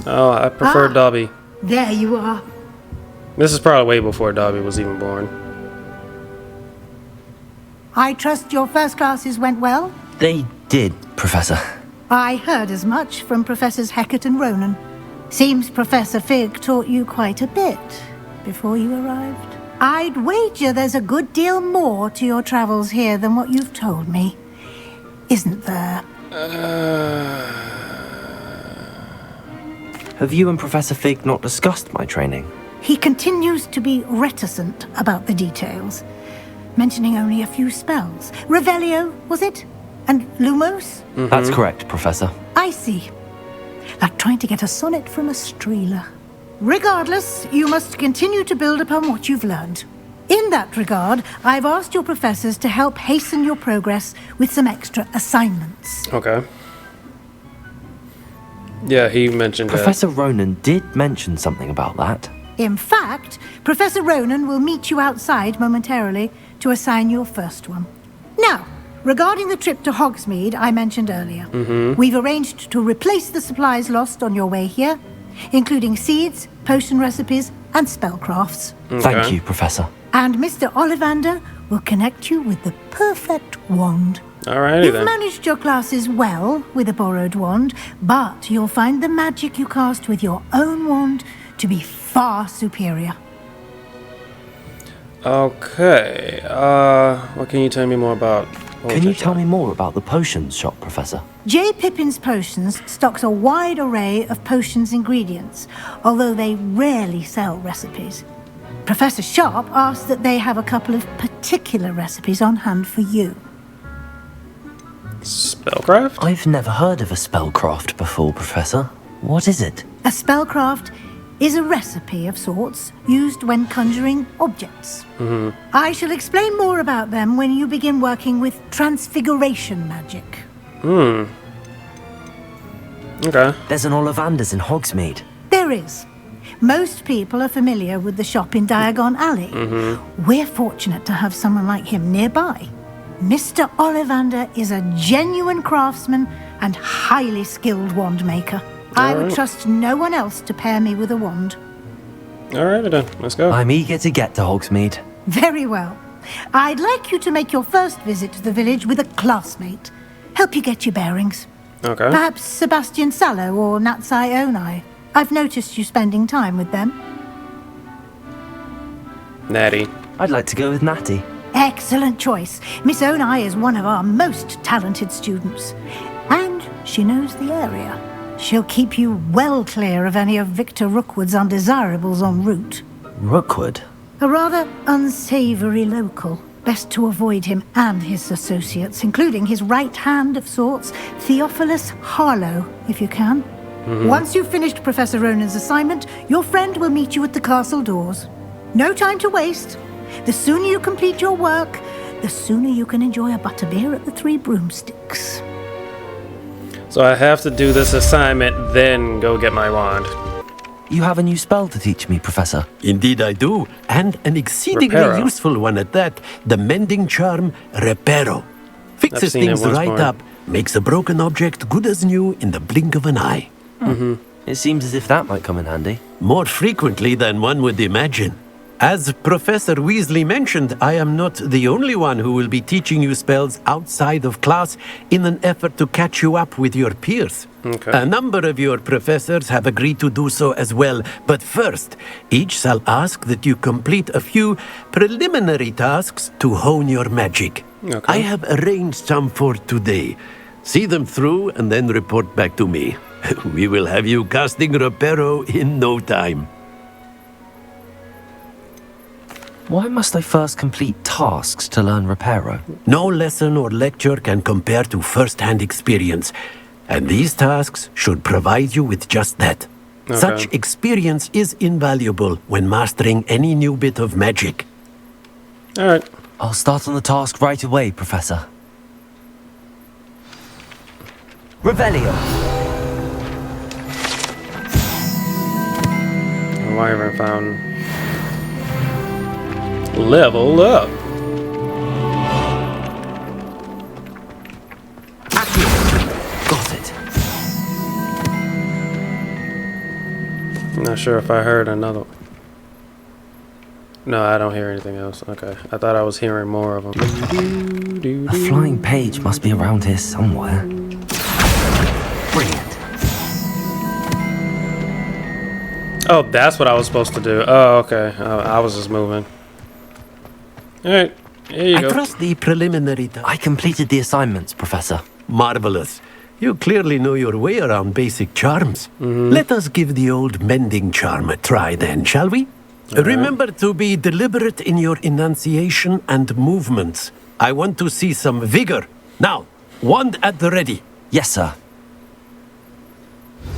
B: Oh, I prefer Dobby.
J: There you are.
B: This is probably way before Dobby was even born.
J: I trust your first classes went well?
F: They did, Professor.
J: I heard as much from Professors Hecat and Ronan. Seems Professor Fig taught you quite a bit before you arrived. I'd wager there's a good deal more to your travels here than what you've told me. Isn't there?
F: Have you and Professor Fig not discussed my training?
J: He continues to be reticent about the details, mentioning only a few spells. Revelio, was it? And Lumos?
F: That's correct, Professor.
J: I see. Like trying to get a sonnet from a streeler. Regardless, you must continue to build upon what you've learned. In that regard, I've asked your professors to help hasten your progress with some extra assignments.
B: Okay. Yeah, he mentioned
F: Professor Ronan did mention something about that.
J: In fact, Professor Ronan will meet you outside momentarily to assign your first one. Now, regarding the trip to Hogsmeade I mentioned earlier, we've arranged to replace the supplies lost on your way here, including seeds, potion recipes, and spellcrafts.
F: Thank you, Professor.
J: And Mr. Ollivander will connect you with the perfect wand.
B: Alrighty
J: You've
B: then.
J: managed your classes well with a borrowed wand, but you'll find the magic you cast with your own wand to be far superior.
B: Okay. What can you tell me more about?
F: Can you tell me more about the potions shop, Professor?
J: J. Pippin's Potions stocks a wide array of potions ingredients, although they rarely sell recipes. Professor Sharp asked that they have a couple of particular recipes on hand for you.
B: Spellcraft?
F: I've never heard of a spellcraft before, Professor. What is it?
J: A spellcraft is a recipe of sorts used when conjuring objects. I shall explain more about them when you begin working with transfiguration magic.
B: Okay.
F: There's an Ollivander's in Hogsmeade.
J: There is. Most people are familiar with the shop in Diagon Alley. We're fortunate to have someone like him nearby. Mr. Ollivander is a genuine craftsman and highly skilled wand maker. I would trust no one else to pair me with a wand.
B: Alright then, let's go.
F: I'm eager to get to Hogsmeade.
J: Very well. I'd like you to make your first visit to the village with a classmate. Help you get your bearings.
B: Okay.
J: Perhaps Sebastian Sallow or Natsai Onai. I've noticed you spending time with them.
B: Natty.
F: I'd like to go with Natty.
J: Excellent choice. Miss Onai is one of our most talented students. And she knows the area. She'll keep you well clear of any of Victor Rookwood's undesirables en route.
F: Rookwood?
J: A rather unsavory local. Best to avoid him and his associates, including his right hand of sorts, Theophilus Harlow, if you can. Once you've finished Professor Ronan's assignment, your friend will meet you at the castle doors. No time to waste. The sooner you complete your work, the sooner you can enjoy a butterbeer at the Three Broomsticks.
B: So I have to do this assignment, then go get my wand.
F: You have a new spell to teach me, Professor.
L: Indeed I do, and an exceedingly
B: Reparo.
L: useful one at that. The mending charm, Reparo. Fixes
B: seen it
L: things
B: once
L: right
B: more.
L: up, makes a broken object good as new in the blink of an eye.
F: It seems as if that might come in handy.
L: More frequently than one would imagine. As Professor Weasley mentioned, I am not the only one who will be teaching you spells outside of class in an effort to catch you up with your peers.
B: Okay.
L: A number of your professors have agreed to do so as well, but first, each shall ask that you complete a few preliminary tasks to hone your magic.
B: Okay.
L: I have arranged some for today. See them through and then report back to me. We will have you casting Reparo in no time.
F: Why must I first complete tasks to learn Reparo?
L: No lesson or lecture can compare to first-hand experience, and these tasks should provide you with just that.
B: Okay.
L: Such experience is invaluable when mastering any new bit of magic.
B: Alright.
F: I'll start on the task right away, Professor. Revelio.
B: Wyvern found. Level up.
F: Got it.
B: Not sure if I heard another. No, I don't hear anything else. Okay. I thought I was hearing more of them.
F: A flying page must be around here somewhere. Brilliant.
B: Oh, that's what I was supposed to do. Oh, okay. I was just moving. Alright. Here you
L: I
B: go.
L: trust the preliminary.
F: I completed the assignments, Professor.
L: Marvelous. You clearly know your way around basic charms. Let us give the old mending charm a try then, shall we? Remember to be deliberate in your enunciation and movements. I want to see some vigor. Now, wand at the ready.
F: Yes, sir.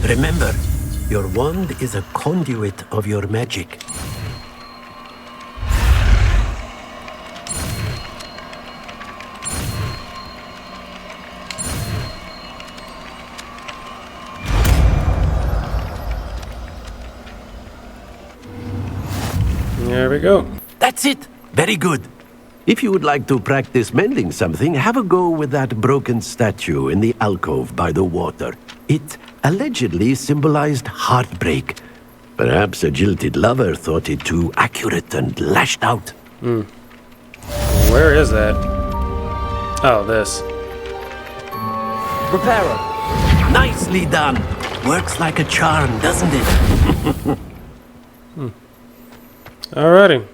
L: Remember, your wand is a conduit of your magic.
B: There we go.
L: That's it. Very good. If you would like to practice mending something, have a go with that broken statue in the alcove by the water. It allegedly symbolized heartbreak. Perhaps a jilted lover thought it too accurate and lashed out.
B: Where is that? Oh, this.
L: Reparo. Nicely done. Works like a charm, doesn't it?
B: Alrighty.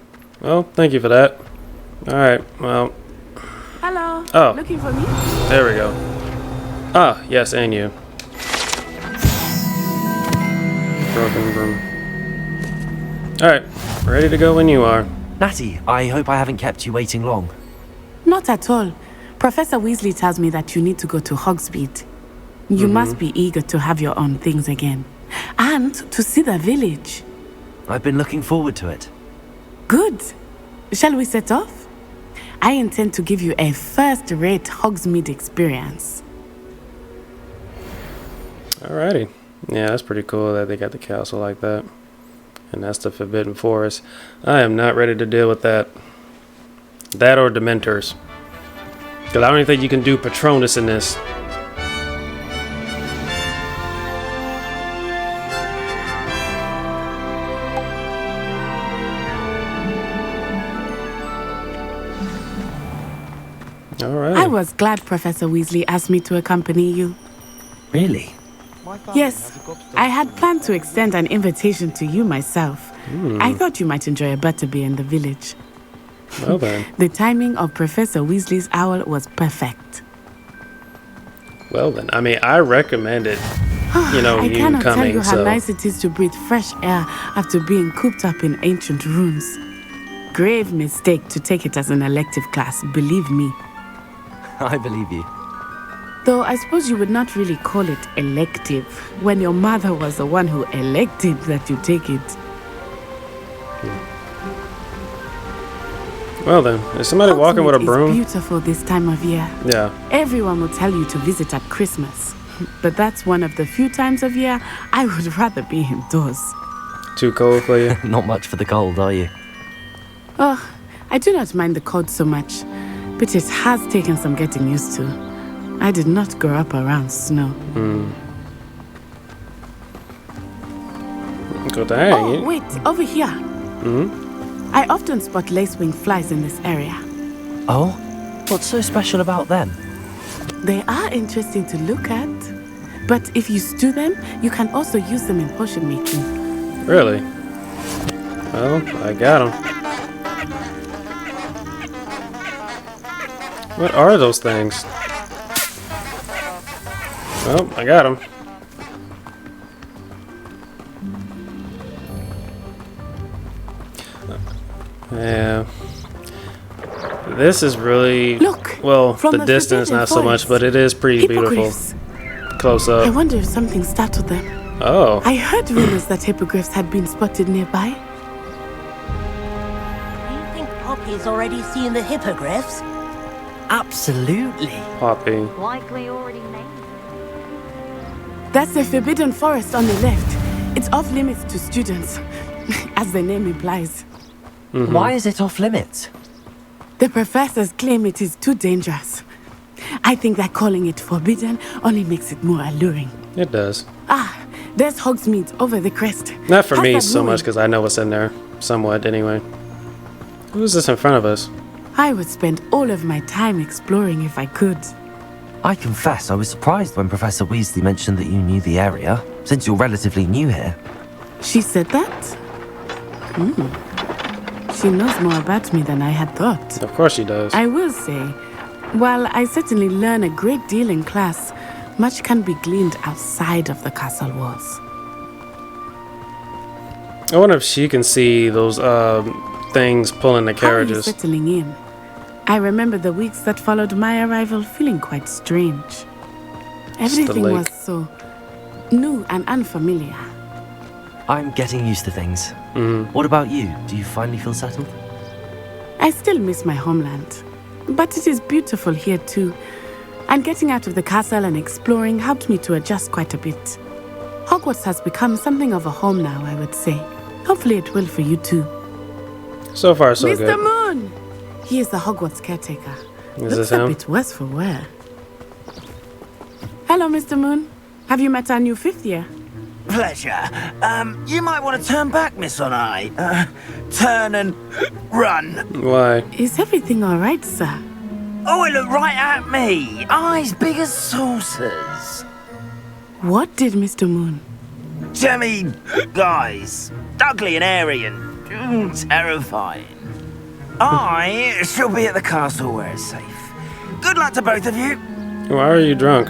B: Well, thank you for that. Alright, well.
H: Hello.
B: Oh.
H: Looking for me?
B: There we go. Ah, yes, and you. Broken broom. Alright, ready to go when you are.
F: Natty, I hope I haven't kept you waiting long.
H: Not at all. Professor Weasley tells me that you need to go to Hogsmeade. You must be eager to have your own things again. And to see the village.
F: I've been looking forward to it.
H: Good. Shall we set off? I intend to give you a first-rate Hogsmeade experience.
B: Alrighty. Yeah, that's pretty cool that they got the castle like that. And that's the Forbidden Forest. I am not ready to deal with that. That or Dementors. Because I don't even think you can do Patronus in this. Alright.
H: I was glad Professor Weasley asked me to accompany you.
F: Really?
H: Yes, I had planned to extend an invitation to you myself. I thought you might enjoy a butterbeer in the village.
B: Well then.
H: The timing of Professor Weasley's owl was perfect.
B: Well then. I mean, I recommend it. You know,
H: I
B: you
H: cannot tell
B: coming,
H: you how
B: so.
H: nice it is to breathe fresh air after being cooped up in ancient rooms. Grave mistake to take it as an elective class, believe me.
F: I believe you.
H: Though I suppose you would not really call it elective when your mother was the one who elected that you take it.
B: Well then, is somebody walking with a
H: Hogsmeade
B: broom?
H: is beautiful this time of year.
B: Yeah.
H: Everyone will tell you to visit at Christmas. But that's one of the few times of year I would rather be indoors.
B: Too cold for you?
F: Not much for the cold, are you?
H: Oh, I do not mind the cold so much, but it has taken some getting used to. I did not grow up around snow.
B: Go dang.
H: Oh, wait, over here. I often spot lacewing flies in this area.
F: Oh? What's so special about them?
H: They are interesting to look at, but if you stew them, you can also use them in potion making.
B: Really? Well, I got them. What are those things? Well, I got them. Yeah. This is really...
H: Look,
B: well,
H: from
B: the distance
H: Forbidden
B: not so much,
H: Forest.
B: but it is pretty beautiful.
H: Hippogriffs.
B: Close
H: I
B: up.
H: wonder if something startled them.
B: Oh.
H: I heard rumors that hippogriffs had been spotted nearby.
P: Do you think Poppy's already seen the hippogriffs?
N: Absolutely.
B: Poppy.
E: Likely already made.
H: That's the Forbidden Forest on the left. It's off limits to students, as the name implies.
F: Why is it off limits?
H: The professors claim it is too dangerous. I think that calling it forbidden only makes it more alluring.
B: It does.
H: The There's Hogsmeade over the crest.
B: Not for
H: Past
B: me
H: that
B: so
H: ruin.
B: much because I know what's in there somewhat anyway. Who's this in front of us?
H: I would spend all of my time exploring if I could.
F: I confess I was surprised when Professor Weasley mentioned that you knew the area, since you're relatively new here.
H: She said that? She knows more about me than I had thought.
B: Of course she does.
H: I will say, while I certainly learn a great deal in class, much can be gleaned outside of the castle walls.
B: I wonder if she can see those things pulling the
H: How are you
B: carriages.
H: settling in? I remember the weeks that followed my arrival feeling quite strange. Everything
B: lake.
H: was so new and unfamiliar.
F: I'm getting used to things. What about you? Do you finally feel settled?
H: I still miss my homeland, but it is beautiful here too. And getting out of the castle and exploring helped me to adjust quite a bit. Hogwarts has become something of a home now, I would say. Hopefully it will for you too.
B: So far, so
H: Mr.
B: good.
H: Moon! He is the Hogwarts caretaker.
B: Is
H: Looks
B: this
H: a
B: him?
H: bit worse for wear. Hello, Mr. Moon. Have you met our new fifth year?
Q: Pleasure. You might want to turn back, Miss Onai. Turn and run.
B: Why?
H: Is everything all right, sir?
Q: Oh, it looked right at me. Eyes big as saucers.
H: What did Mr. Moon?
Q: Jemmy, guys. Ugly and airy and terrifying. I shall be at the castle where it's safe. Good luck to both of you.
B: Why are you drunk?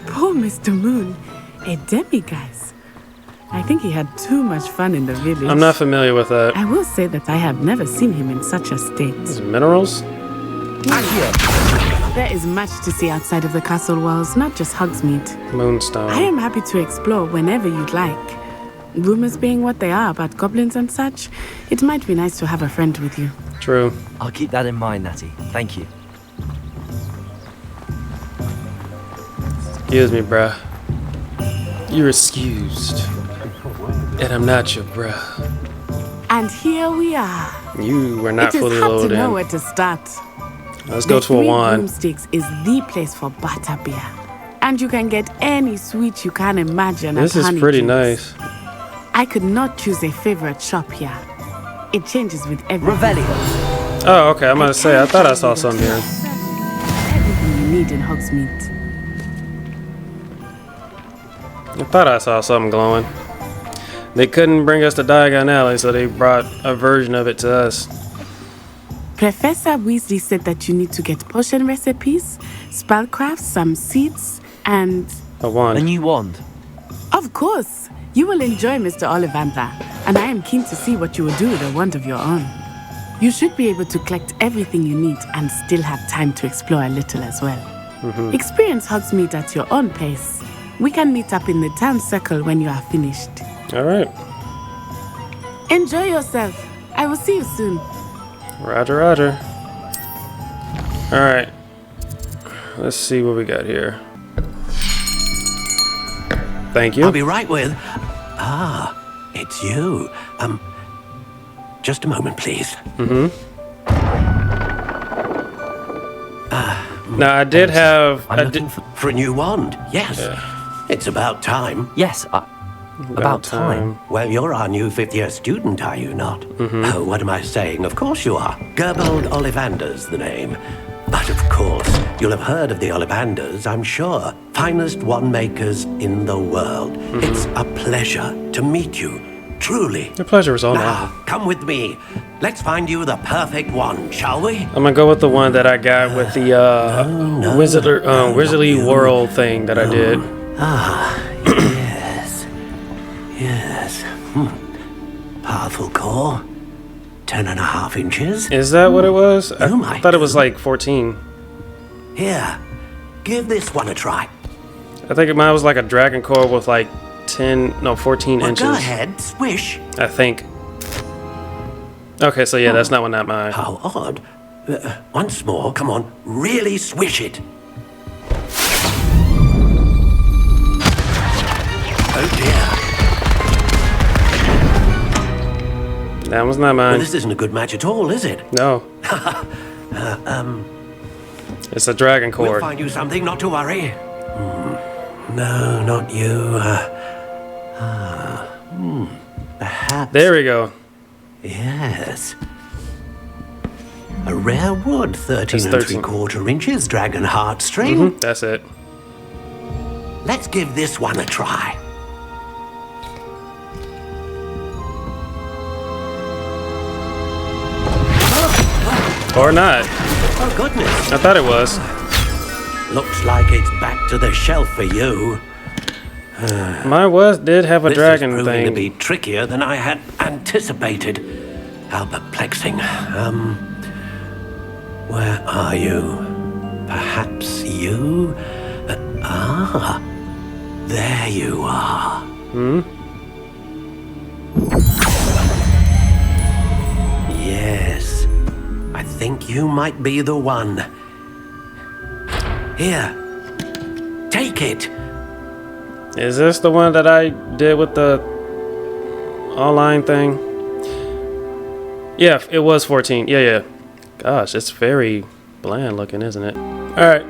H: Poor Mr. Moon. A demiguise. I think he had too much fun in the village.
B: I'm not familiar with that.
H: I will say that I have never seen him in such a state.
B: Minerals?
H: There is much to see outside of the castle walls, not just Hogsmeade.
B: Moonstone.
H: I am happy to explore whenever you'd like. Rumors being what they are about goblins and such, it might be nice to have a friend with you.
B: True.
F: I'll keep that in mind, Natty. Thank you.
B: Excuse me, bruh. You're excused. And I'm not your bruh.
H: And here we are.
B: You were not
H: it
B: fully
H: is hard
B: loaded
H: to know
B: in.
H: where to start.
B: Let's go to a
H: Three
B: wand.
H: Broomsticks is the place for butterbeer. And you can get any sweet you can imagine
B: This
H: at
B: is
H: Honey
B: pretty
H: Juice.
B: nice.
H: I could not choose a favorite shop here. It changes with every
B: Oh, okay. I'm gonna say, I thought I saw some here.
H: everything you need in Hogsmeade.
B: I thought I saw something glowing. They couldn't bring us to Diagon Alley, so they brought a version of it to us.
H: Professor Weasley said that you need to get potion recipes, spellcrafts, some seeds, and...
B: A wand.
F: A new wand.
H: Of course! You will enjoy Mr. Ollivander, and I am keen to see what you will do with a wand of your own. You should be able to collect everything you need and still have time to explore a little as well. Experience Hogsmeade at your own pace. We can meet up in the town circle when you are finished.
B: All right.
H: Enjoy yourself. I will see you soon.
B: Roger, roger. All right. Let's see what we got here. Thank you.
L: I'll be right with. Ah, it's you. Just a moment, please.
B: Now I did have.
L: I'm looking for a new wand. Yes. It's about time.
F: Yes, about time.
L: Well, you're our new fifth-year student, are you not? Oh, what am I saying? Of course you are. Gerbold Ollivander's the name. But of course, you'll have heard of the Ollivanders, I'm sure. Finest wand makers in the world. It's a pleasure to meet you. Truly.
B: The pleasure is all mine.
L: Now, come with me. Let's find you the perfect wand, shall we?
B: I'm gonna go with the one that I got with the Wizardly World thing that I did.
L: Ah, yes. Yes. Powerful core. 10.5 inches.
B: Is that what it was? I
L: my
B: thought it was like 14.
L: Here, give this one a try.
B: I think mine was like a dragon core with like 14
L: Well,
B: inches.
L: go ahead, swish.
B: I think. Okay, so yeah, that's not mine.
L: How odd. Once more, come on, really swish it. Oh dear.
B: That was not
L: Well,
B: mine.
L: this isn't a good match at all, is it?
B: No. It's a dragon
L: We'll
B: cord.
L: find you something, not to worry. No, not you. Perhaps.
B: There we go.
L: Yes. A rare wood, 13
B: It's
L: and 3/4 inches, dragon heartstring.
B: That's it.
L: Let's give this one a try.
B: Or not.
L: Oh, goodness.
B: I thought it was.
L: Looks like it's back to the shelf for you.
B: Mine did have a
L: This
B: dragon
L: is proving
B: thing.
L: to be trickier than I had anticipated. How perplexing. Where are you? Perhaps you? There you are. Yes. I think you might be the one. Here. Take it.
B: Is this the one that I did with the online thing? Yeah, it was 14. Yeah. Gosh, it's very bland looking, isn't it? Alright.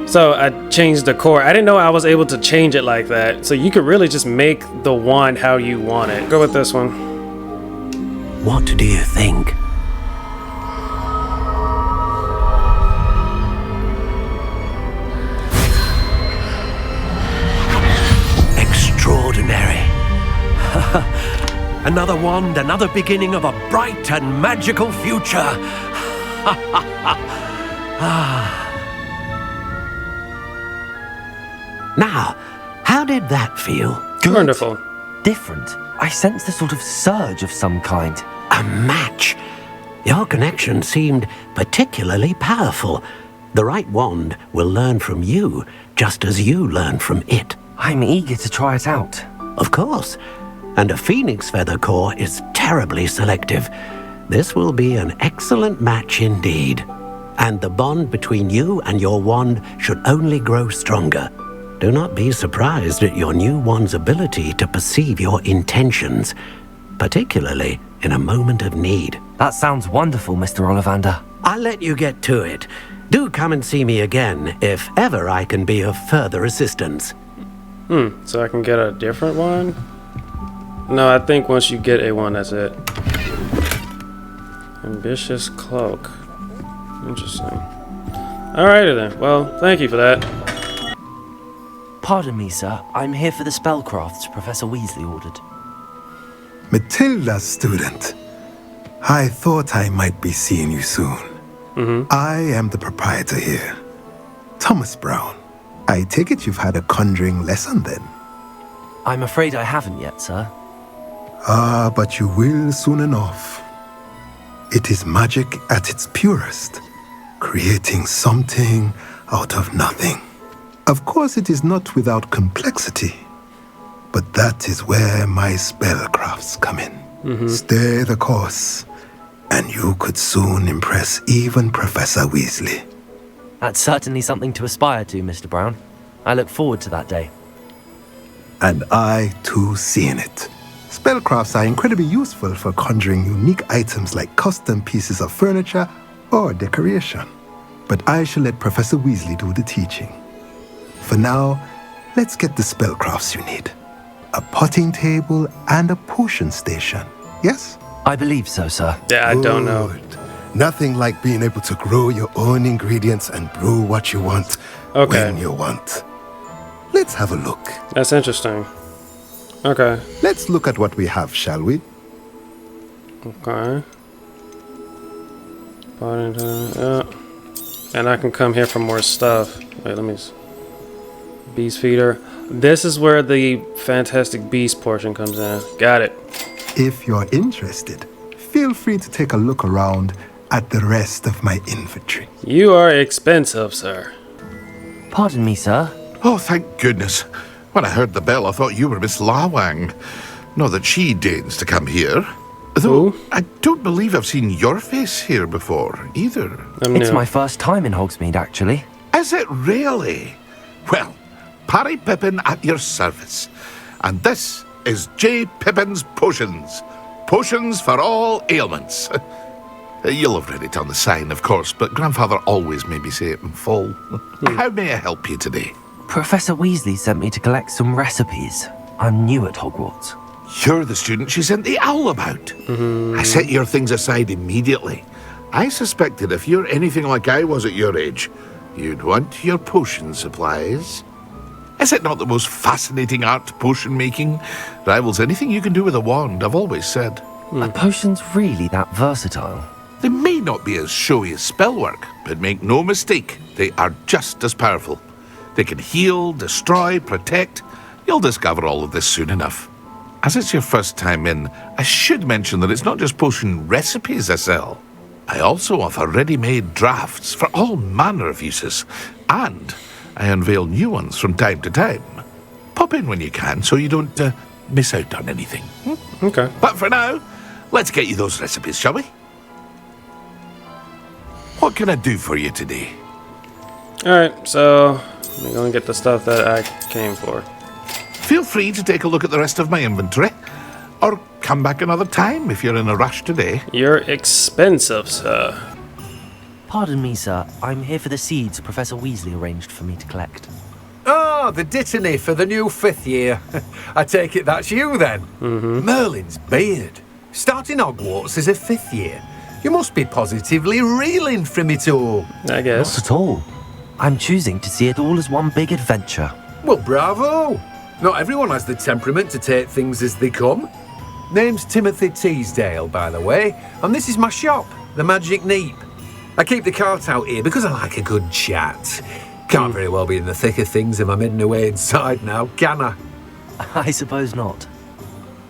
B: So I changed the core. I didn't know I was able to change it like that. So you could really just make the wand how you want it. Go with this one.
L: What do you think? Extraordinary. Another wand, another beginning of a bright and magical future. Now, how did that feel?
F: Good.
B: Wonderful.
F: Different. I sensed a sort of surge of some kind.
L: A match. Your connection seemed particularly powerful. The right wand will learn from you, just as you learn from it.
F: I'm eager to try it out.
L: Of course. And a phoenix feather core is terribly selective. This will be an excellent match indeed. And the bond between you and your wand should only grow stronger. Do not be surprised at your new wand's ability to perceive your intentions, particularly in a moment of need.
F: That sounds wonderful, Mr. Ollivander.
L: I'll let you get to it. Do come and see me again if ever I can be of further assistance.
B: So I can get a different one? No, I think once you get a one, that's it. Ambitious cloak. Interesting. Alrighty then. Well, thank you for that.
F: Pardon me, sir. I'm here for the spellcrafts Professor Weasley ordered.
R: Matilda, student. I thought I might be seeing you soon. I am the proprietor here, Thomas Brown. I take it you've had a conjuring lesson then?
F: I'm afraid I haven't yet, sir.
R: Ah, but you will soon enough. It is magic at its purest, creating something out of nothing. Of course, it is not without complexity, but that is where my spellcrafts come in. Stay the course, and you could soon impress even Professor Weasley.
F: That's certainly something to aspire to, Mr. Brown. I look forward to that day.
R: And I, too, seeing it. Spellcrafts are incredibly useful for conjuring unique items like custom pieces of furniture or decoration. But I shall let Professor Weasley do the teaching. For now, let's get the spellcrafts you need. A potting table and a potion station, yes?
F: I believe so, sir.
B: Yeah, I don't know.
R: Good. Nothing like being able to grow your own ingredients and brew what you want when you want. Let's have a look.
B: That's interesting. Okay.
R: Let's look at what we have, shall we?
B: Okay. Yeah. And I can come here for more stuff. Wait, let me... Beast feeder. This is where the Fantastic Beast portion comes in. Got it.
R: If you're interested, feel free to take a look around at the rest of my inventory.
B: You are expensive, sir.
F: Pardon me, sir.
S: Oh, thank goodness. When I heard the bell, I thought you were Miss Lawang. Not that she deigns to come here. Though I don't believe I've seen your face here before, either.
F: It's my first time in Hogsmeade, actually.
S: Is it really? Well, Parry Pippin at your service. And this is J. Pippin's Potions. Potions for all ailments. You'll have read it on the sign, of course, but Grandfather always made me say it in full. How may I help you today?
F: Professor Weasley sent me to collect some recipes. I'm new at Hogwarts.
S: You're the student she sent the owl about. I set your things aside immediately. I suspected if you're anything like I was at your age, you'd want your potion supplies. Is it not the most fascinating art, potion making? Rivals anything you can do with a wand, I've always said.
F: Are potions really that versatile?
S: They may not be as showy as spellwork, but make no mistake, they are just as powerful. They can heal, destroy, protect. You'll discover all of this soon enough. As it's your first time in, I should mention that it's not just potion recipes I sell. I also offer ready-made drafts for all manner of uses, and I unveil new ones from time to time. Pop in when you can so you don't miss out on anything.
B: Okay.
S: But for now, let's get you those recipes, shall we? What can I do for you today?
B: Alright, so I'm gonna get the stuff that I came for.
S: Feel free to take a look at the rest of my inventory, or come back another time if you're in a rush today.
B: You're expensive, sir.
F: Pardon me, sir. I'm here for the seeds Professor Weasley arranged for me to collect.
T: Ah, the dittany for the new 5th year. I take it that's you then. Merlin's beard. Starting Hogwarts as a 5th year. You must be positively reeling from it all.
B: I guess.
F: Not at all. I'm choosing to see it all as one big adventure.
T: Well, bravo. Not everyone has the temperament to take things as they come. Name's Timothy Teasdale, by the way, and this is my shop, the Magic Neep. I keep the cart out here because I like a good chat. Can't very well be in the thick of things if I'm hidden away inside now, can I?
F: I suppose not.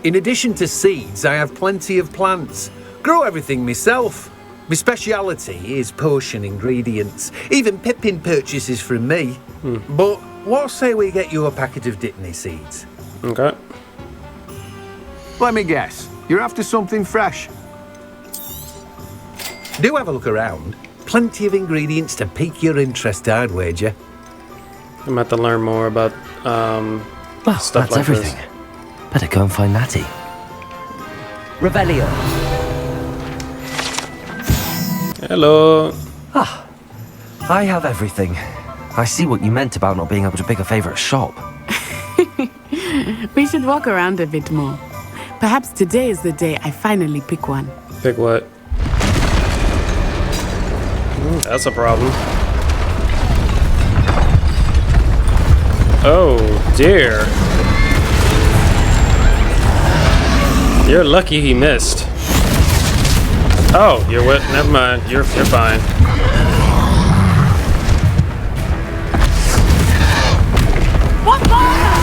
T: In addition to seeds, I have plenty of plants. Grow everything myself. My speciality is potion ingredients. Even Pippin purchases from me. But what say we get you a packet of Dittany seeds?
B: Okay.
T: Let me guess. You're after something fresh. Do have a look around. Plenty of ingredients to pique your interest, I'd wager.
B: I'm about to learn more about
F: Well,
B: stuff
F: that's
B: like
F: everything. Better go and find Natty.
N: Revelio.
B: Hello.
F: Ah, I have everything. I see what you meant about not being able to pick a favourite shop.
H: We should walk around a bit more. Perhaps today is the day I finally pick one.
B: Pick what? That's a problem. Oh dear. You're lucky he missed. Oh, you're what? Never mind. You're fine.
U: What bother?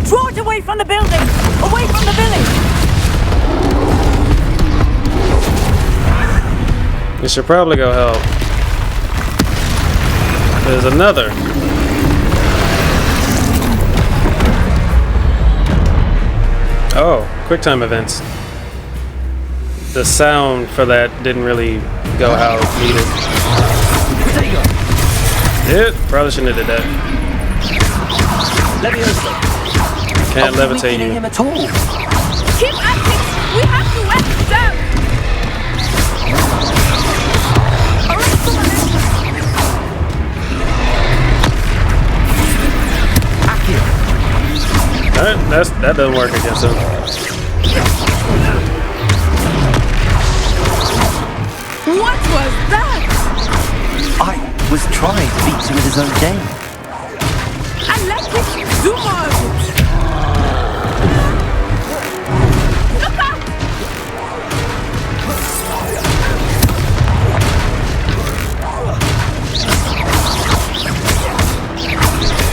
U: Draw it away from the building! Away from the village!
B: You should probably go help. There's another. Oh, QuickTime events. The sound for that didn't really go how needed. Yeah, probably shouldn't have did that. Can't levitate you.
U: Him at all. Keep acting! We have to wet it down!
B: That doesn't work against him.
H: What was that?
F: I was trying to beat him with his own game.
H: I like it. Do more of it. Look out!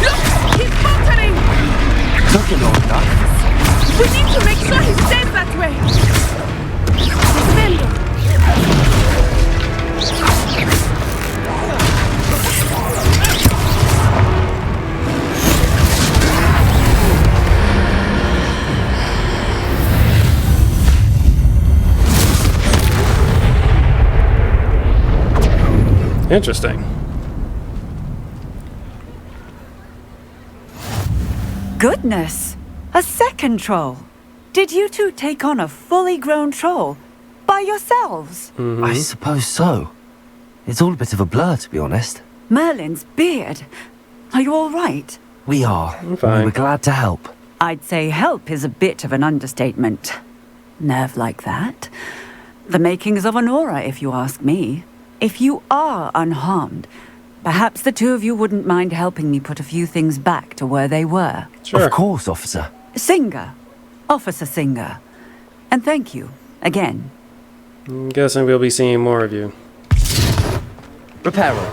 H: Look! He's faltering!
F: Took him long enough.
H: We need to make sure he stays that way. Defender.
B: Interesting.
U: Goodness! A second troll! Did you two take on a fully grown troll? By yourselves?
F: I suppose so. It's all a bit of a blur, to be honest.
U: Merlin's beard. Are you all right?
F: We are.
B: I'm fine.
F: We were glad to help.
U: I'd say help is a bit of an understatement. Nerve like that. The makings of an aura, if you ask me. If you are unharmed, perhaps the two of you wouldn't mind helping me put a few things back to where they were.
F: Sure. Of course, officer.
U: Singer. Officer Singer. And thank you, again.
B: I'm guessing we'll be seeing more of you.
F: Repairer.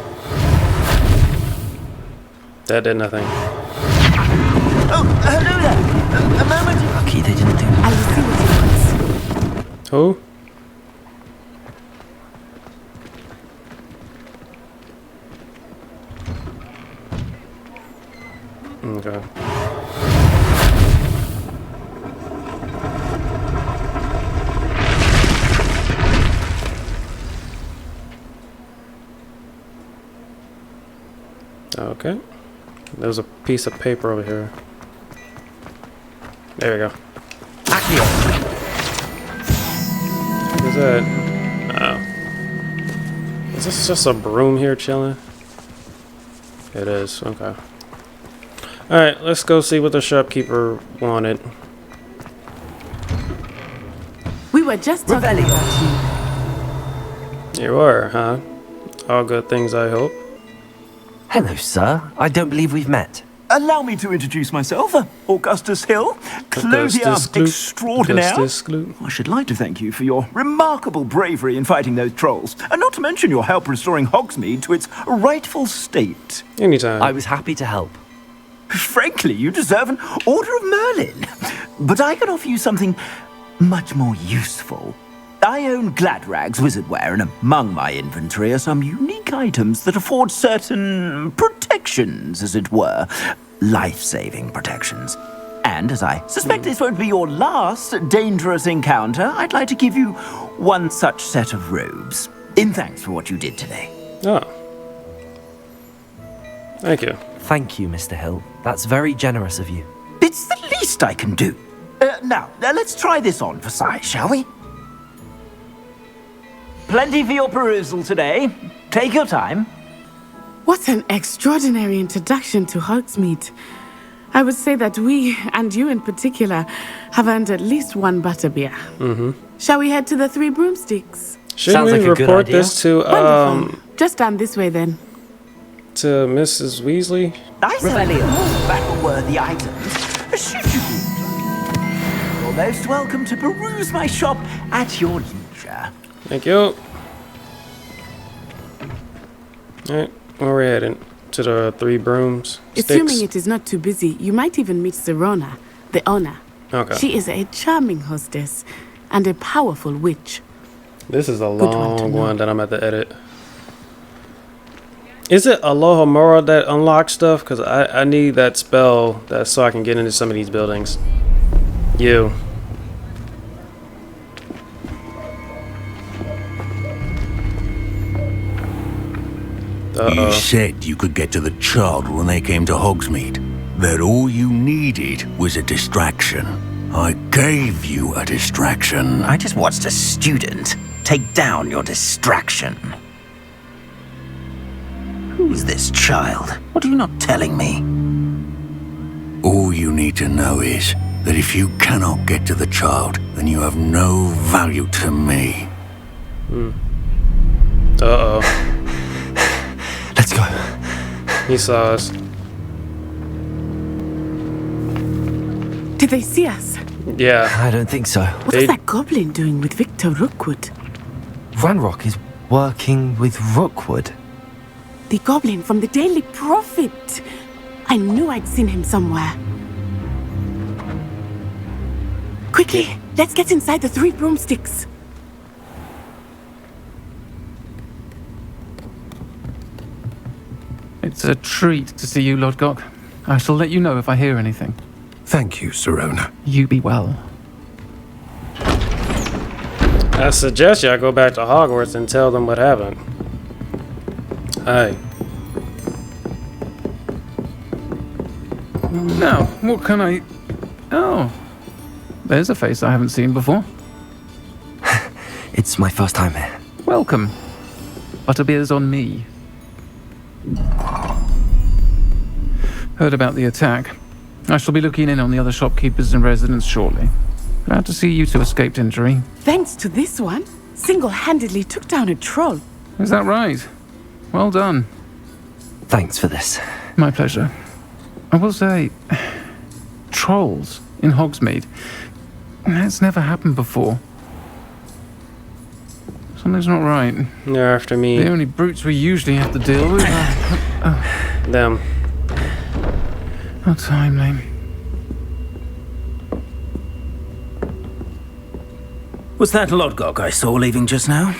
B: That did nothing.
Q: Oh, hello there. A moment.
F: Lucky they didn't do that.
H: I will see what he wants.
B: Who? Okay. Okay. There's a piece of paper over here. There we go. What is that? Oh. Is this just a broom here chilling? It is. Okay. Alright, let's go see what the shopkeeper wanted.
H: We were just talking about you.
B: You were, huh? All good things, I hope.
F: Hello, sir. I don't believe we've met.
Q: Allow me to introduce myself, Augustus Hill, clothier extraordinaire. I should like to thank you for your remarkable bravery in fighting those trolls, and not to mention your help restoring Hogsmeade to its rightful state.
B: Anytime.
F: I was happy to help.
Q: Frankly, you deserve an Order of Merlin. But I can offer you something much more useful. I own Gladrag's wizardware, and among my inventory are some unique items that afford certain protections, as it were. Life-saving protections. And as I suspect this won't be your last dangerous encounter, I'd like to give you one such set of robes, in thanks for what you did today.
B: Oh. Thank you.
F: Thank you, Mr. Hill. That's very generous of you.
Q: It's the least I can do. Now, let's try this on for size, shall we? Plenty for your perusal today. Take your time.
H: What an extraordinary introduction to Hogsmeade. I would say that we, and you in particular, have earned at least one butterbeer.
B: Mm-hmm.
H: Shall we head to the Three Broomsticks?
B: Shouldn't we report this to,
H: Wonderful. Just down this way then.
B: to Mrs. Weasley?
Q: I certainly have battle-worthy items. Should you be You're most welcome to peruse my shop at your leisure.
B: Thank you. Alright, where we're heading? To the Three Brooms?
H: Assuming it is not too busy, you might even meet Serona, the owner.
B: Okay.
H: She is a charming hostess and a powerful witch.
B: This is a long one that I'm at to edit. Is it Alohomora that unlocks stuff? Because I need that spell that so I can get into some of these buildings. You.
C: You said you could get to the child when they came to Hogsmeade. That all you needed was a distraction. I gave you a distraction.
Q: I just watched a student take down your distraction. Who's this child? What are you not telling me?
C: All you need to know is that if you cannot get to the child, then you have no value to me.
B: Uh-oh.
F: Let's go.
B: He saw us.
H: Did they see us?
B: Yeah.
F: I don't think so.
H: What is that goblin doing with Victor Rookwood?
F: Ranrock is working with Rookwood.
H: The goblin from the Daily Prophet. I knew I'd seen him somewhere. Quickly, let's get inside the Three Broomsticks.
D: It's a treat to see you, Lodgok. I shall let you know if I hear anything.
K: Thank you, Serona.
D: You be well.
B: I suggest y'all go back to Hogwarts and tell them what happened. Aye.
D: Now, what can I... Oh, there's a face I haven't seen before.
F: It's my first time here.
D: Welcome. Butterbeer's on me. Heard about the attack. I shall be looking in on the other shopkeepers and residents shortly. Glad to see you two escaped injury.
H: Thanks to this one, single-handedly took down a troll.
D: Is that right? Well done.
F: Thanks for this.
D: My pleasure. I will say, trolls in Hogsmeade. That's never happened before. Something's not right.
B: They're after me.
D: The only brutes we usually have to deal with are...
B: Them.
D: How timely.
Q: Was that Lodgok I saw leaving just now?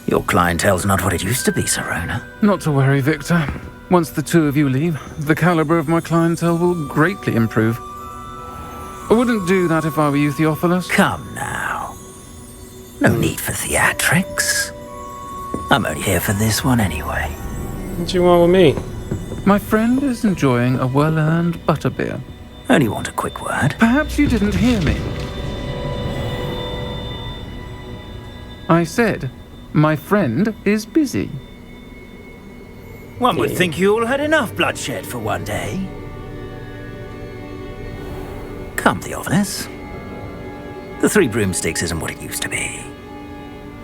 Q: Your clientele's not what it used to be, Serona.
D: Not to worry, Victor. Once the two of you leave, the caliber of my clientele will greatly improve. I wouldn't do that if I were you, Theophilus.
Q: Come now. No need for theatrics. I'm only here for this one anyway.
B: What you want with me?
D: My friend is enjoying a well-earned butterbeer.
Q: Only want a quick word.
D: Perhaps you didn't hear me. I said, my friend is busy.
Q: One would think you all had enough bloodshed for one day. Come, Theophilus. The Three Broomsticks isn't what it used to be.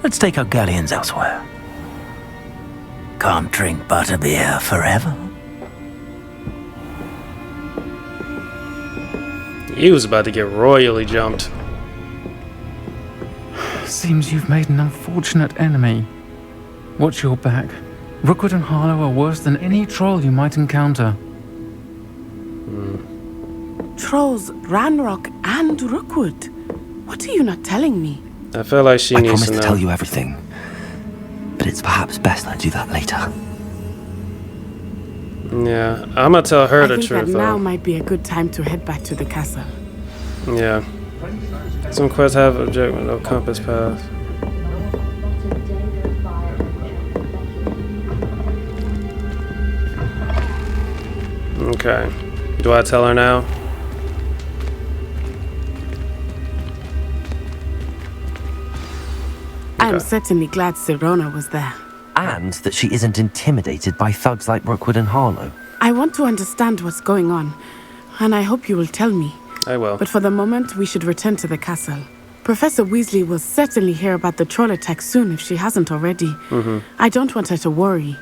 Q: Let's take our galleons elsewhere. Can't drink butterbeer forever.
B: He was about to get royally jumped.
D: Seems you've made an unfortunate enemy. Watch your back. Rookwood and Harlow are worse than any troll you might encounter.
H: Trolls, Ranrock, and Rookwood. What are you not telling me?
B: I feel like she
F: I
B: needs
F: promise
B: to
F: to
B: know.
F: tell you everything, but it's perhaps best I do that later.
B: Yeah, I'm gonna tell her
H: I
B: the
H: think
B: truth
H: that now
B: though.
H: might be a good time to head back to the castle.
B: Yeah. Some quests have object with no compass path. Okay. Do I tell her now?
H: I'm certainly glad Serona was there.
F: And that she isn't intimidated by thugs like Rookwood and Harlow.
H: I want to understand what's going on, and I hope you will tell me.
B: I will.
H: But for the moment, we should return to the castle. Professor Weasley will certainly hear about the troll attack soon if she hasn't already. I don't want her to worry.